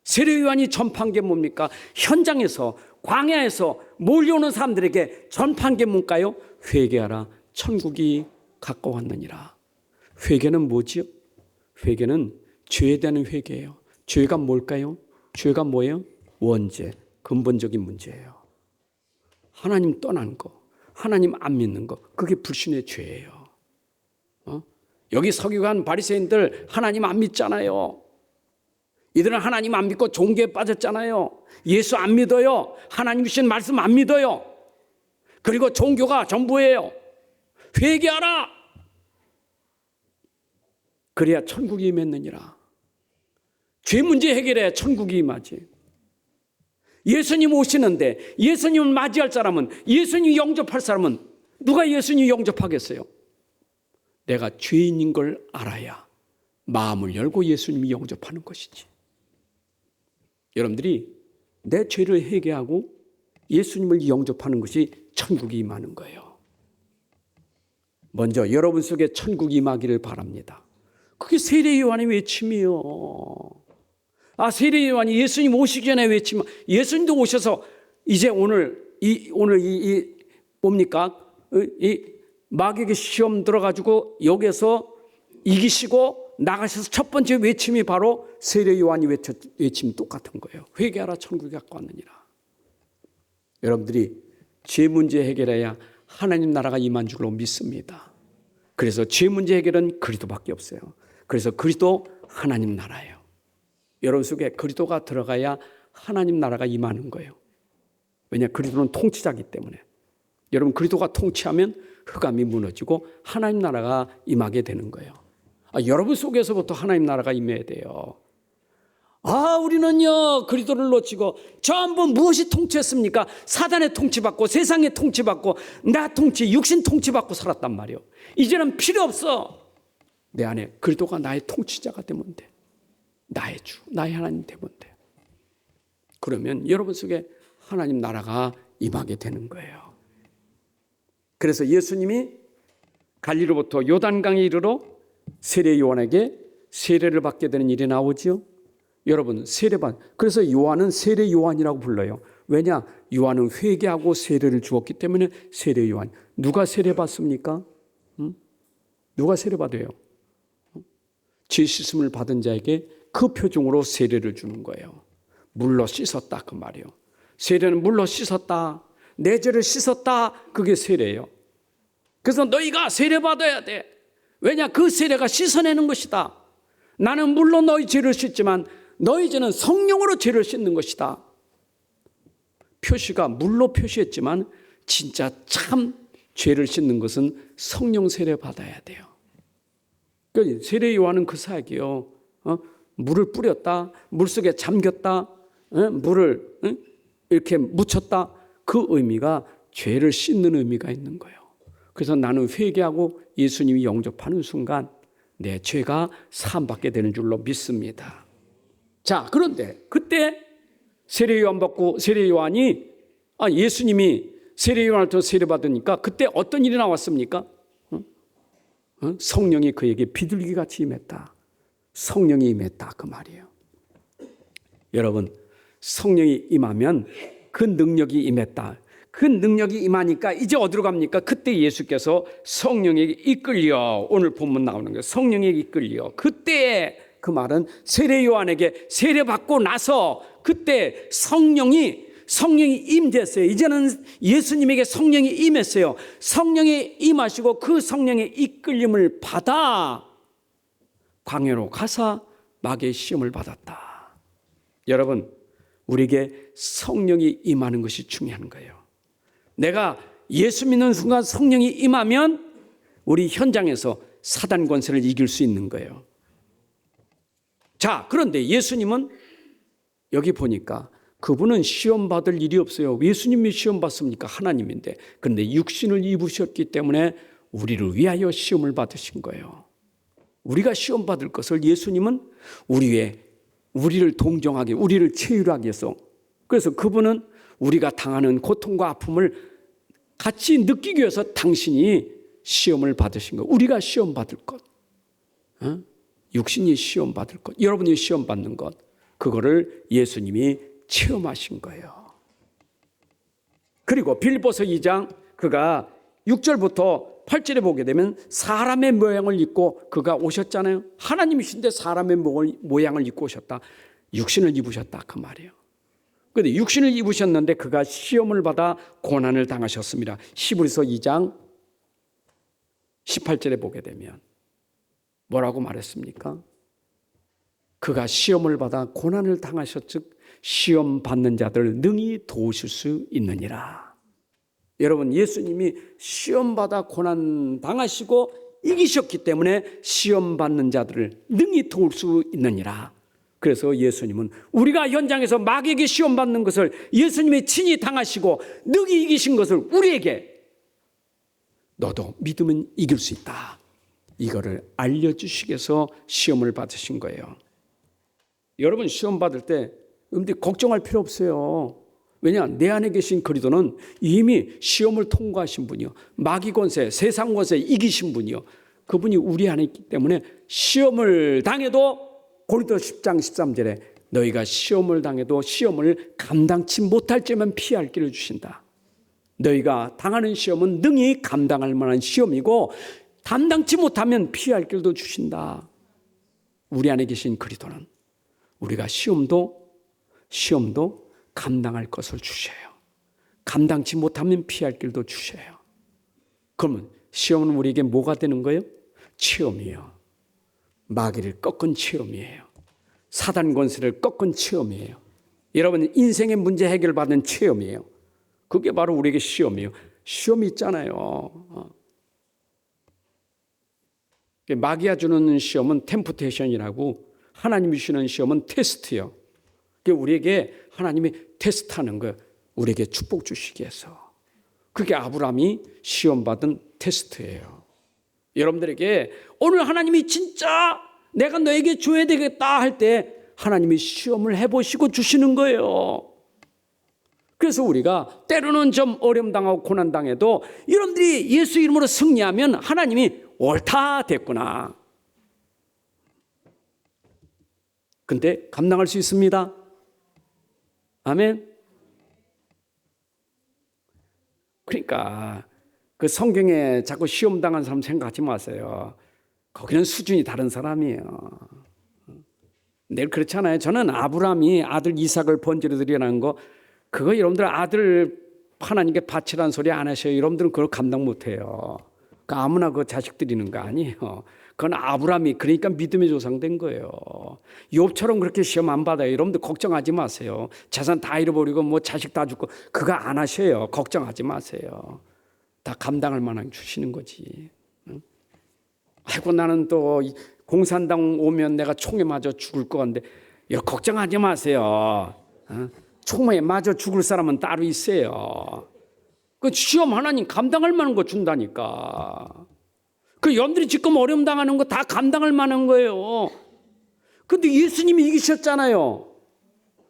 세례 요한이 전파한 게 뭡니까? 현장에서 광야에서 몰려오는 사람들에게 전파한 게 뭘까요? 회개하라, 천국이 가까웠느니라. 회개는 뭐지요? 회개는 죄에 대한 회개예요. 죄가 뭘까요? 죄가 뭐예요? 원죄, 근본적인 문제예요. 하나님 떠난 거, 하나님 안 믿는 거, 그게 불신의 죄예요. 여기 서기관 바리새인들 하나님 안 믿잖아요. 이들은 하나님 안 믿고 종교에 빠졌잖아요. 예수 안 믿어요. 하나님 주신 말씀 안 믿어요. 그리고 종교가 전부예요. 회개하라. 그래야 천국이 임했느니라. 죄 문제 해결해야 천국이 임하지. 예수님 오시는데 예수님을 맞이할 사람은, 예수님 영접할 사람은 누가 예수님 영접하겠어요? 내가 죄인인 걸 알아야 마음을 열고 예수님이 영접하는 것이지. 여러분들이 내 죄를 회개하고 예수님을 영접하는 것이 천국이 임하는 거예요. 먼저 여러분 속에 천국이 임하기를 바랍니다. 그게 세례 요한의 외침이요. 세례 요한이 예수님 오시기 전에 외치면, 예수님도 오셔서 이제 오늘 뭡니까? 이 마귀에게 시험 들어가지고 여기서 이기시고 나가셔서 첫 번째 외침이 바로 세례 요한이 외침이 똑같은 거예요. 회개하라, 천국이 가까웠느니라. 여러분들이 죄 문제 해결해야 하나님 나라가 임한 줄로 믿습니다. 그래서 죄 문제 해결은 그리스도밖에 없어요. 그래서 그리스도 하나님 나라예요. 여러분 속에 그리스도가 들어가야 하나님 나라가 임하는 거예요. 왜냐? 그리스도는 통치자이기 때문에. 여러분 그리스도가 통치하면 흑암이 무너지고 하나님 나라가 임하게 되는 거예요. 여러분 속에서부터 하나님 나라가 임해야 돼요. 우리는요 그리스도를 놓치고 전부 무엇이 통치했습니까? 사단의 통치받고 세상의 통치받고 나 통치, 육신 통치받고 살았단 말이에요. 이제는 필요 없어. 내 안에 그리스도가 나의 통치자가 되면 돼. 나의 주, 나의 하나님 되면 돼. 그러면 여러분 속에 하나님 나라가 임하게 되는 거예요. 그래서 예수님이 갈릴리로부터 요단강에 이르러 세례 요한에게 세례를 받게 되는 일이 나오지요. 여러분 그래서 요한은 세례 요한이라고 불러요. 왜냐? 요한은 회개하고 세례를 주었기 때문에 세례 요한. 누가 세례 받습니까? 누가 세례 받아요? 죄 씻음을 받은 자에게 그 표징으로 세례를 주는 거예요. 물로 씻었다 그 말이에요. 세례는 물로 씻었다. 내 죄를 씻었다. 그게 세례예요. 그래서 너희가 세례 받아야 돼. 왜냐? 그 세례가 씻어내는 것이다. 나는 물론 너희 죄를 씻지만 너희 죄는 성령으로 죄를 씻는 것이다. 표시가 물로 표시했지만 진짜 참 죄를 씻는 것은 성령 세례 받아야 돼요. 그러니까 세례 요한은 그 사역이에요. 물을 뿌렸다, 물속에 잠겼다, 물을 이렇게 묻혔다. 그 의미가 죄를 씻는 의미가 있는 거예요. 그래서 나는 회개하고 예수님이 영접하는 순간 내 죄가 사함받게 되는 줄로 믿습니다. 자, 그런데 그때 세례 요한 받고 세례 요한이 예수님이 세례 요한을 세례 받으니까 그때 어떤 일이 나왔습니까? 성령이 그에게 비둘기같이 임했다. 성령이 임했다 그 말이에요. 여러분 성령이 임하면 그 능력이 임했다. 그 능력이 임하니까 이제 어디로 갑니까? 그때 예수께서 성령에게 이끌려, 오늘 본문 나오는 거예요. 성령에게 이끌려. 그때 그 말은 세례 요한에게 세례받고 나서 그때 성령이 성령이 임됐어요. 이제는 예수님에게 성령이 임했어요. 성령이 임하시고 그 성령의 이끌림을 받아 광야로 가사 마귀의 시험을 받았다. 여러분, 우리에게 성령이 임하는 것이 중요한 거예요. 내가 예수 믿는 순간 성령이 임하면 우리 현장에서 사단 권세를 이길 수 있는 거예요. 자, 그런데 예수님은 여기 보니까 그분은 시험 받을 일이 없어요. 예수님이 시험 받습니까? 하나님인데. 그런데 육신을 입으셨기 때문에 우리를 위하여 시험을 받으신 거예요. 우리가 시험 받을 것을 예수님은 우리를 동정하게, 우리를 체휼하게 해서, 그래서 그분은 우리가 당하는 고통과 아픔을 같이 느끼기 위해서 당신이 시험을 받으신 것. 우리가 시험 받을 것, 육신이 시험 받을 것, 여러분이 시험 받는 것, 그거를 예수님이 체험하신 거예요. 그리고 빌립보서 2장 그가 6절부터 8절에 보게 되면 사람의 모양을 입고 그가 오셨잖아요. 하나님이신데 사람의 모양을 입고 오셨다. 육신을 입으셨다 그 말이에요. 그런데 육신을 입으셨는데 그가 시험을 받아 고난을 당하셨습니다. 히브리서 2장 18절에 보게 되면 뭐라고 말했습니까? 그가 시험을 받아 고난을 당하셨즉 시험 받는 자들을 능히 도우실 수 있느니라. 여러분, 예수님이 시험 받아 고난 당하시고 이기셨기 때문에 시험 받는 자들을 능히 도울 수 있느니라. 그래서 예수님은 우리가 현장에서 마귀에게 시험 받는 것을 예수님이 친히 당하시고 능히 이기신 것을 우리에게 너도 믿으면 이길 수 있다, 이거를 알려주시기 위해서 시험을 받으신 거예요. 여러분, 시험 받을 때 걱정할 필요 없어요. 왜냐? 내 안에 계신 그리스도는 이미 시험을 통과하신 분이요, 마귀 권세, 세상 권세 이기신 분이요, 그분이 우리 안에 있기 때문에 시험을 당해도 고린도 10장 13절에 너희가 시험을 당해도 시험을 감당치 못할지만 피할 길을 주신다. 너희가 당하는 시험은 능히 감당할 만한 시험이고 감당치 못하면 피할 길도 주신다. 우리 안에 계신 그리스도는 우리가 시험도 감당할 것을 주셔요. 감당치 못하면 피할 길도 주셔요. 그러면 시험은 우리에게 뭐가 되는 거예요? 체험이에요. 마귀를 꺾은 체험이에요. 사단 권세를 꺾은 체험이에요. 여러분, 인생의 문제 해결받은 체험이에요. 그게 바로 우리에게 시험이에요. 시험이 있잖아요. 마귀가 주는 시험은 템프테이션이라고, 하나님이 주시는 시험은 테스트예요. 우리에게 하나님이 테스트하는 거예요. 우리에게 축복 주시기 위해서. 그게 아브라함이 시험받은 테스트예요. 여러분들에게 오늘 하나님이 진짜 내가 너에게 줘야 되겠다 할 때 하나님이 시험을 해보시고 주시는 거예요. 그래서 우리가 때로는 좀 어려움 당하고 고난 당해도 여러분들이 예수 이름으로 승리하면 하나님이 옳다 됐구나. 근데 감당할 수 있습니다. 아멘. 그러니까 그 성경에 자꾸 시험 당한 사람 생각하지 마세요. 거기는 수준이 다른 사람이에요. 늘 그렇잖아요. 저는 아브라함이 아들 이삭을 번제로 드리라는 거, 그거 여러분들 아들 하나님께 바치라는 소리 안 하셔요. 여러분들은 그걸 감당 못해요. 그러니까 아무나 그 자식 드리는 거 아니에요. 그건 아브라함이, 그러니까 믿음의 조상된 거예요. 욥처럼 그렇게 시험 안 받아요. 여러분들 걱정하지 마세요. 재산 다 잃어버리고 뭐 자식 다 죽고 그거 안 하셔요. 걱정하지 마세요. 다 감당할 만한 주시는 거지. 아이고, 나는 또 공산당 오면 내가 총에 맞아 죽을 것 같은데, 걱정하지 마세요. 총에 맞아 죽을 사람은 따로 있어요. 그 시험 하나님 감당할 만한 거 준다니까. 그 여러분들이 지금 어려움 당하는 거 다 감당할 만한 거예요. 근데 예수님이 이기셨잖아요.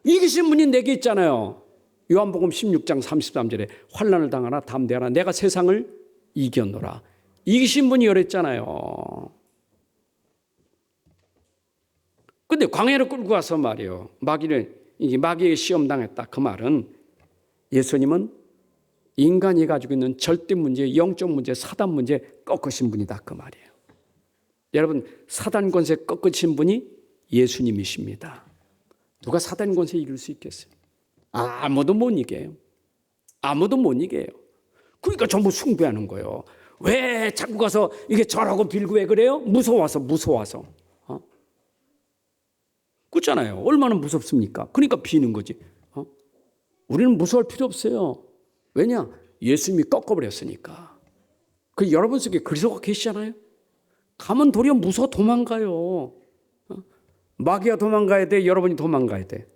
이기신 분이 내게 있잖아요. 요한복음 16장 33절에 환난을 당하나 담대하라, 내가 세상을 이겼노라. 이기신 분이 이랬잖아요. 근데 광야로 끌고 가서 말이에요, 마귀에게 시험 당했다. 그 말은 예수님은 인간이 가지고 있는 절대 문제, 영적 문제, 사단 문제 꺾으신 분이다 그 말이에요. 여러분, 사단 권세 꺾으신 분이 예수님이십니다. 누가 사단 권세 이길 수 있겠어요? 아무도 못 이겨요. 아무도 못 이겨요. 그러니까 전부 숭배하는 거예요. 왜 자꾸 가서 이게 절하고 빌고 왜 그래요? 무서워서. 그렇잖아요. 얼마나 무섭습니까? 그러니까 비는 거지. 우리는 무서울 필요 없어요. 왜냐? 예수님이 꺾어버렸으니까. 그 여러분 속에 그리스도가 계시잖아요. 가면 도리어 무서워 도망가요. 마귀가 도망가야 돼? 여러분이 도망가야 돼?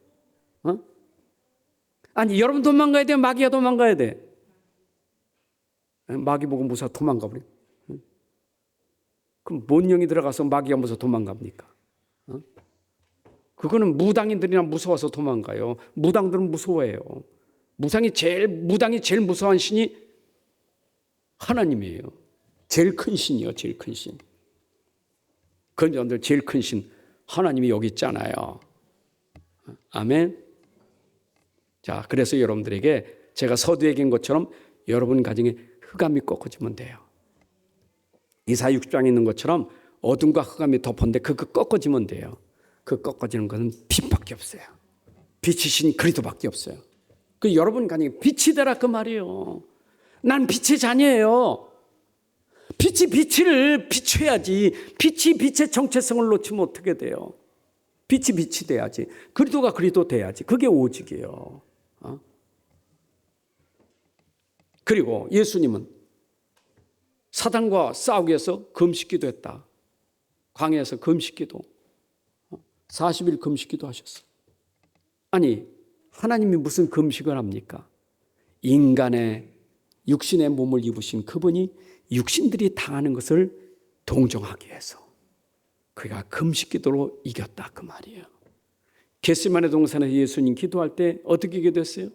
아니, 여러분 도망가야 돼? 마귀가 도망가야 돼? 마귀 보고 무서워 도망가 버려. 그럼 뭔 영이 들어가서 마귀가 무서워 도망갑니까? 그거는 무당인들이나 무서워서 도망가요. 무당들은 무서워해요. 무당이 제일 무서워한 신이 하나님이에요. 제일 큰 신이요, 제일 큰 신. 그런 사람들 제일 큰 신 하나님이 여기 있잖아요. 아멘. 자, 그래서 여러분들에게 제가 서두에 얘기한 것처럼 여러분 가정에 흑암이 꺾어지면 돼요. 이사야 60장에 있는 것처럼 어둠과 흑암이 덮었는데 그거 꺾어지면 돼요. 그 꺾어지는 것은 빛밖에 없어요. 빛이신 그리스도밖에 없어요. 그 여러분 가정에 빛이 되라 그 말이에요. 난 빛의 자녀예요. 빛이 빛을 비춰야지. 빛이 빛의 정체성을 놓치면 어떻게 돼요? 빛이 빛이 돼야지. 그리스도가 그리스도 돼야지. 그게 오직이에요. 그리고 예수님은 사단과 싸우기 위해서 금식기도 했다. 광야에서 금식기도 40일 금식기도 하셨어. 아니, 하나님이 무슨 금식을 합니까? 인간의 육신의 몸을 입으신 그분이 육신들이 당하는 것을 동정하기 위해서 그가 금식기도로 이겼다 그 말이에요. 겟세마네 동산에서 예수님 기도할 때 어떻게 기도했어요?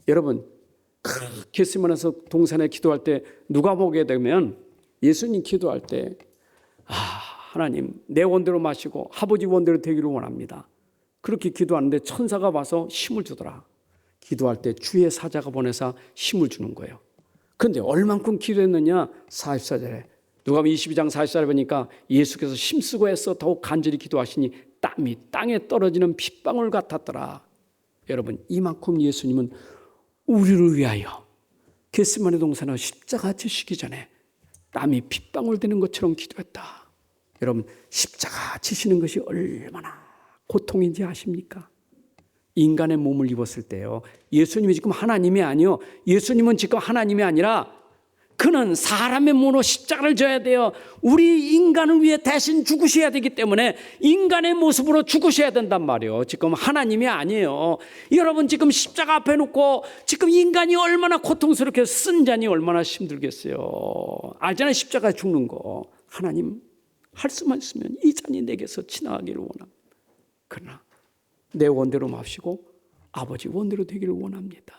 여러분, 겟세마네 동산에 기도할 때 누가 보게 되면 예수님 기도할 때 하나님 내 원대로 마시고 아버지 원대로 되기를 원합니다. 그렇게 기도하는데 천사가 와서 힘을 주더라. 기도할 때 주의 사자가 보내서 힘을 주는 거예요. 그런데 얼만큼 기도했느냐? 44절에 누가복음 22장 44절에 보니까 예수께서 힘쓰고 해서 더욱 간절히 기도하시니 땀이 땅에 떨어지는 핏방울 같았더라. 여러분, 이만큼 예수님은 우리를 위하여 겟세마네 동산에 십자가 지시기 전에 땀이 핏방울 되는 것처럼 기도했다. 여러분, 십자가 지시는 것이 얼마나 고통인지 아십니까? 인간의 몸을 입었을 때요. 예수님이 지금 하나님이 아니요. 예수님은 지금 하나님이 아니라 그는 사람의 몸으로 십자가를 져야 돼요. 우리 인간을 위해 대신 죽으셔야 되기 때문에 인간의 모습으로 죽으셔야 된단 말이에요. 지금 하나님이 아니에요. 여러분 지금 십자가 앞에 놓고 지금 인간이 얼마나 고통스럽게 쓴 잔이 얼마나 힘들겠어요. 알잖아요. 십자가에 죽는 거. 하나님 할 수만 있으면 이 잔이 내게서 지나가기를 원합니다. 그러나 내 원대로 마시고 아버지 원대로 되기를 원합니다.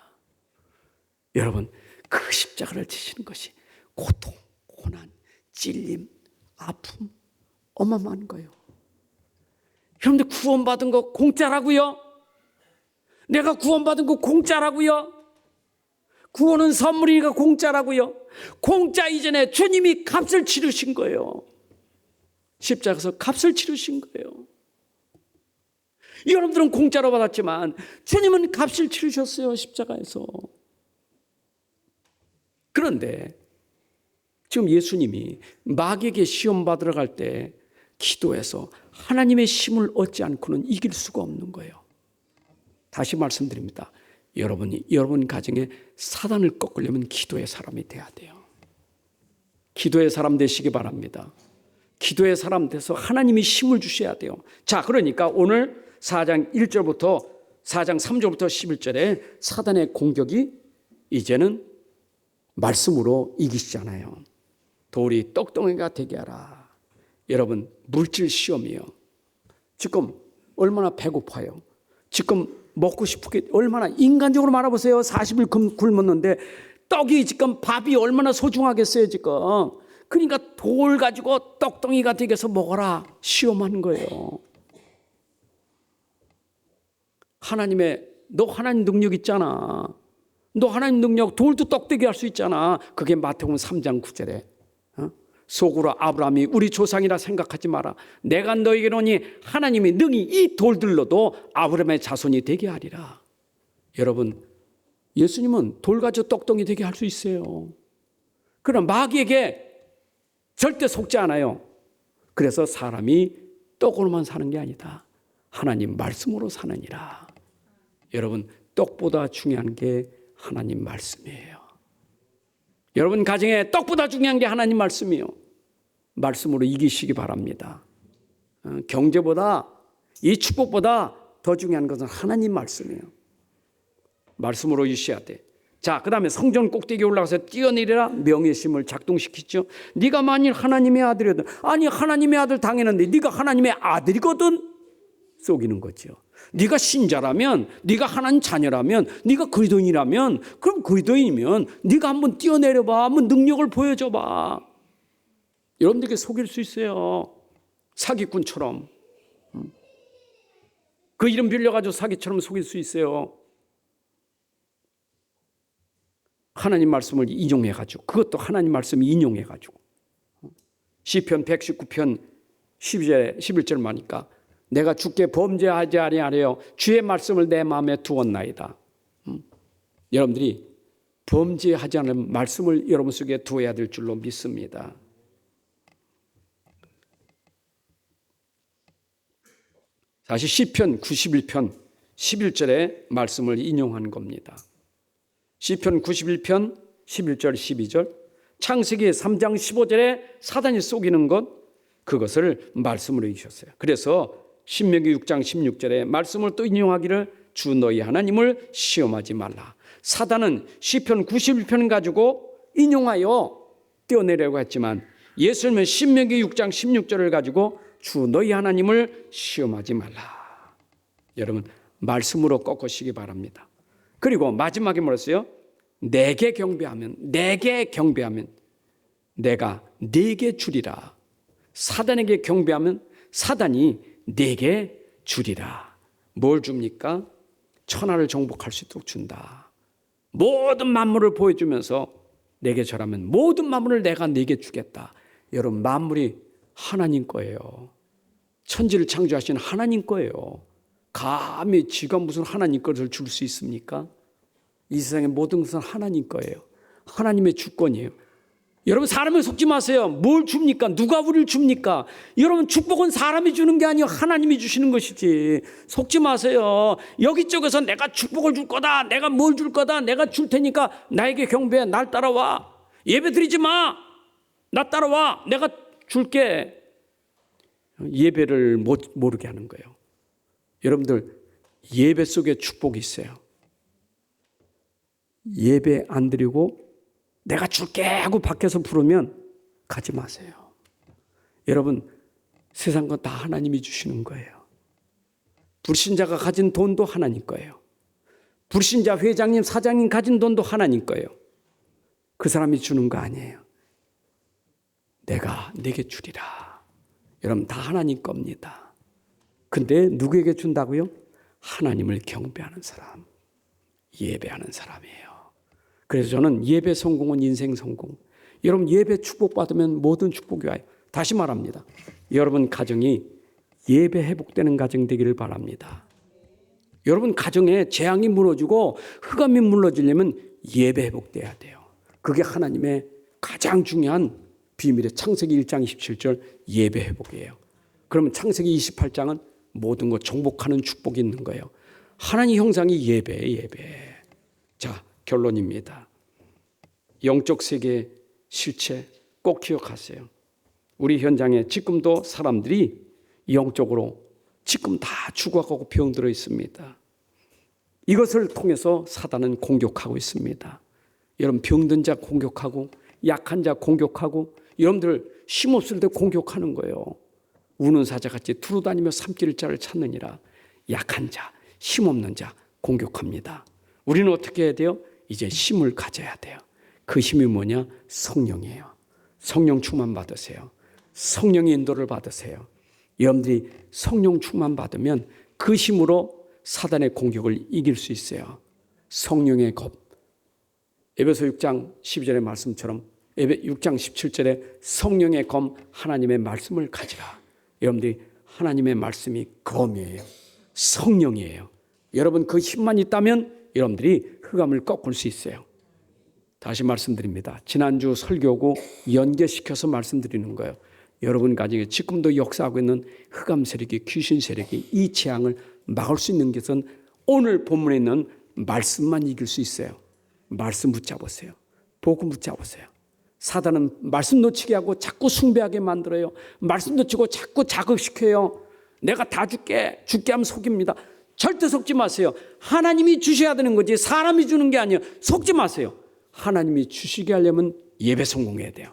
여러분, 그 십자가를 지시는 것이 고통, 고난, 찔림, 아픔 어마어마한 거예요. 여러분들 구원받은 거 공짜라고요? 내가 구원받은 거 공짜라고요? 구원은 선물이니까 공짜라고요? 공짜 이전에 주님이 값을 치르신 거예요. 십자가에서 값을 치르신 거예요. 여러분들은 공짜로 받았지만 주님은 값을 치르셨어요. 십자가에서. 그런데 지금 예수님이 마귀에게 시험 받으러 갈 때 기도해서 하나님의 힘을 얻지 않고는 이길 수가 없는 거예요. 다시 말씀드립니다. 여러분 가정에 사단을 꺾으려면 기도의 사람이 돼야 돼요. 기도의 사람 되시기 바랍니다. 기도의 사람 돼서 하나님이 힘을 주셔야 돼요. 자, 그러니까 오늘 4장 1절부터 4장 3절부터 11절에 사단의 공격이 이제는 말씀으로 이기시잖아요. 돌이 떡덩이가 되게 하라. 여러분, 물질 시험이요. 지금 얼마나 배고파요. 지금 먹고 싶게 얼마나 인간적으로 말해보세요. 40일 굶었는데 떡이 지금 밥이 얼마나 소중하겠어요 지금. 그러니까 돌 가지고 떡덩이가 되게 해서 먹어라. 시험하는 거예요. 너 하나님 능력 있잖아. 너 하나님 능력 돌도 떡되게 할 수 있잖아. 그게 마태복음 3장 9절에 속으로 아브라함이 우리 조상이라 생각하지 마라. 내가 너에게 노니 하나님이 능히 이 돌들로도 아브라함의 자손이 되게 하리라. 여러분, 예수님은 돌 가지고 떡덩이 되게 할 수 있어요. 그러나 마귀에게 절대 속지 않아요. 그래서 사람이 떡으로만 사는 게 아니다. 하나님 말씀으로 사느니라. 여러분, 떡보다 중요한 게 하나님 말씀이에요. 여러분 가정에 떡보다 중요한 게 하나님 말씀이에요. 말씀으로 이기시기 바랍니다. 경제보다, 이 축복보다 더 중요한 것은 하나님 말씀이에요. 말씀으로 이기셔야 돼. 자, 그 다음에 성전 꼭대기에 올라가서 뛰어내리라 명예심을 작동시키죠. 네가 만일 하나님의 아들이거든. 아니, 하나님의 아들 당했는데 네가 하나님의 아들이거든. 속이는 거죠. 네가 신자라면, 네가 하나님 자녀라면, 네가 그리스도인이라면, 그럼 그리스도인이면 네가 한번 뛰어내려봐. 한번 능력을 보여줘봐. 여러분들에게 속일 수 있어요. 사기꾼처럼. 그 이름 빌려가지고 사기처럼 속일 수 있어요. 하나님 말씀을 인용해가지고, 그것도 하나님 말씀 인용해가지고. 시편 119편 11절 말이니까 내가 주께 범죄하지 아니하려 주의 말씀을 내 마음에 두었나이다. 여러분들이 범죄하지 않은 말씀을 여러분 속에 두어야 될 줄로 믿습니다. 사실 시편 91편 11절의 말씀을 인용한 겁니다. 시편 91편 11절 12절, 창세기 3장 15절에 사단이 속이는 것, 그것을 말씀으로 이기셨어요. 그래서 신명기 6장 16절에 말씀을 또 인용하기를 주 너희 하나님을 시험하지 말라. 사단은 시편 91편 가지고 인용하여 떼어내려고 했지만 예수님은 신명기 6장 16절을 가지고 주 너희 하나님을 시험하지 말라. 여러분, 말씀으로 꺾으시기 바랍니다. 그리고 마지막에 뭐랬어요? 내게 경배하면 내가 네게 주리라. 사단에게 경배하면 사단이 네게 주리라. 뭘 줍니까? 천하를 정복할 수 있도록 준다. 모든 만물을 보여주면서 내게 절하면 모든 만물을 내가 네게 주겠다. 여러분, 만물이 하나님 거예요. 천지를 창조하신 하나님 거예요. 감히 지가 무슨 하나님 것을 줄 수 있습니까? 이 세상의 모든 것은 하나님 거예요. 하나님의 주권이에요. 여러분, 사람을 속지 마세요. 뭘 줍니까? 누가 우리를 줍니까? 여러분, 축복은 사람이 주는 게 아니에요. 하나님이 주시는 것이지. 속지 마세요. 여기저기서 내가 축복을 줄 거다, 내가 뭘 줄 거다, 내가 줄 테니까 나에게 경배해. 날 따라와. 예배 드리지 마. 나 따라와. 내가 줄게. 예배를 모르게 하는 거예요. 여러분들, 예배 속에 축복이 있어요. 예배 안 드리고 내가 줄게 하고 밖에서 부르면 가지 마세요. 여러분, 세상 건 다 하나님이 주시는 거예요. 불신자가 가진 돈도 하나님 거예요. 불신자 회장님, 사장님 가진 돈도 하나님 거예요. 그 사람이 주는 거 아니에요. 내가 네게 주리라. 여러분, 다 하나님 겁니다. 근데 누구에게 준다고요? 하나님을 경배하는 사람, 예배하는 사람이에요. 그래서 저는 예배 성공은 인생 성공. 여러분, 예배 축복받으면 모든 축복이 와요. 다시 말합니다. 여러분 가정이 예배 회복되는 가정 되기를 바랍니다. 여러분 가정에 재앙이 무너지고 흑암이 무너지려면 예배 회복돼야 돼요. 그게 하나님의 가장 중요한 비밀의 창세기 1장 27절 예배 회복이에요. 그러면 창세기 28장은 모든 것 정복하는 축복이 있는 거예요. 하나님 형상이 예배예요, 예배. 자, 결론입니다. 영적 세계의 실체 꼭 기억하세요. 우리 현장에 지금도 사람들이 영적으로 지금 다 죽어가고 병들어 있습니다. 이것을 통해서 사단은 공격하고 있습니다. 여러분, 병든 자 공격하고 약한 자 공격하고 여러분들 힘없을 때 공격하는 거예요. 우는 사자같이 두루다니며 삼킬 자를 찾느니라. 약한 자, 힘없는 자 공격합니다. 우리는 어떻게 해야 돼요? 이제 힘을 가져야 돼요. 그 힘이 뭐냐? 성령이에요. 성령 충만 받으세요. 성령의 인도를 받으세요. 여러분들이 성령 충만 받으면 그 힘으로 사단의 공격을 이길 수 있어요. 성령의 겁. 에베소 6장 12절의 말씀처럼 6장 17절에 성령의 검, 하나님의 말씀을 가지라. 여러분들이 하나님의 말씀이 검이에요. 성령이에요. 여러분 그 힘만 있다면 여러분들이 흑암을 꺾을 수 있어요. 다시 말씀드립니다. 지난주 설교고 연계시켜서 말씀드리는 거예요. 여러분 가정에 지금도 역사하고 있는 흑암 세력이, 귀신 세력이 이 재앙을 막을 수 있는 것은 오늘 본문에 있는 말씀만 이길 수 있어요. 말씀 붙잡으세요. 복음 붙잡으세요. 사단은 말씀 놓치게 하고 자꾸 숭배하게 만들어요. 말씀 놓치고 자꾸 자극시켜요. 내가 다 줄게 하면 속입니다. 절대 속지 마세요. 하나님이 주셔야 되는 거지 사람이 주는 게 아니에요. 속지 마세요. 하나님이 주시게 하려면 예배 성공해야 돼요.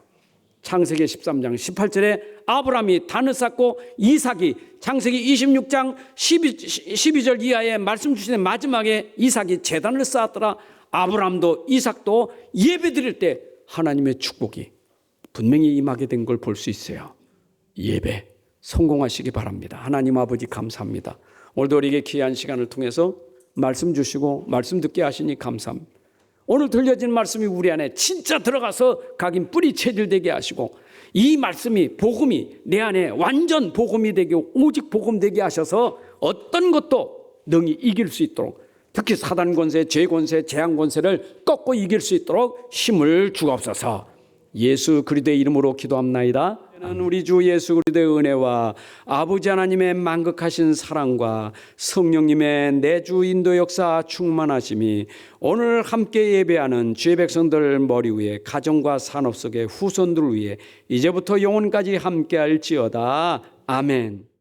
창세기 13장 18절에 아브라함이 단을 쌓고 이삭이, 창세기 26장 12절 이하에 말씀 주시는 마지막에 이삭이 제단을 쌓았더라. 아브라함도 이삭도 예배 드릴 때 하나님의 축복이 분명히 임하게 된 걸 볼 수 있어요. 예배 성공하시기 바랍니다. 하나님 아버지 감사합니다. 오늘도 우리에게 귀한 시간을 통해서 말씀 주시고 말씀 듣게 하시니 감사합니다. 오늘 들려진 말씀이 우리 안에 진짜 들어가서 각인 뿌리 체질되게 하시고 이 말씀이 복음이 내 안에 완전 복음이 되게 오직 복음 되게 하셔서 어떤 것도 능히 이길 수 있도록 특히 사단 권세, 죄 권세, 재앙 권세를 꺾고 이길 수 있도록 힘을 주옵소서. 예수 그리스도의 이름으로 기도합나이다. 우리 주 예수 그리스도의 은혜와 아버지 하나님의 만극하신 사랑과 성령님의 내주 인도 역사 충만하심이 오늘 함께 예배하는 주의 백성들 머리 위에 가정과 산업 속의 후손들 위에 이제부터 영원까지 함께할지어다. 아멘.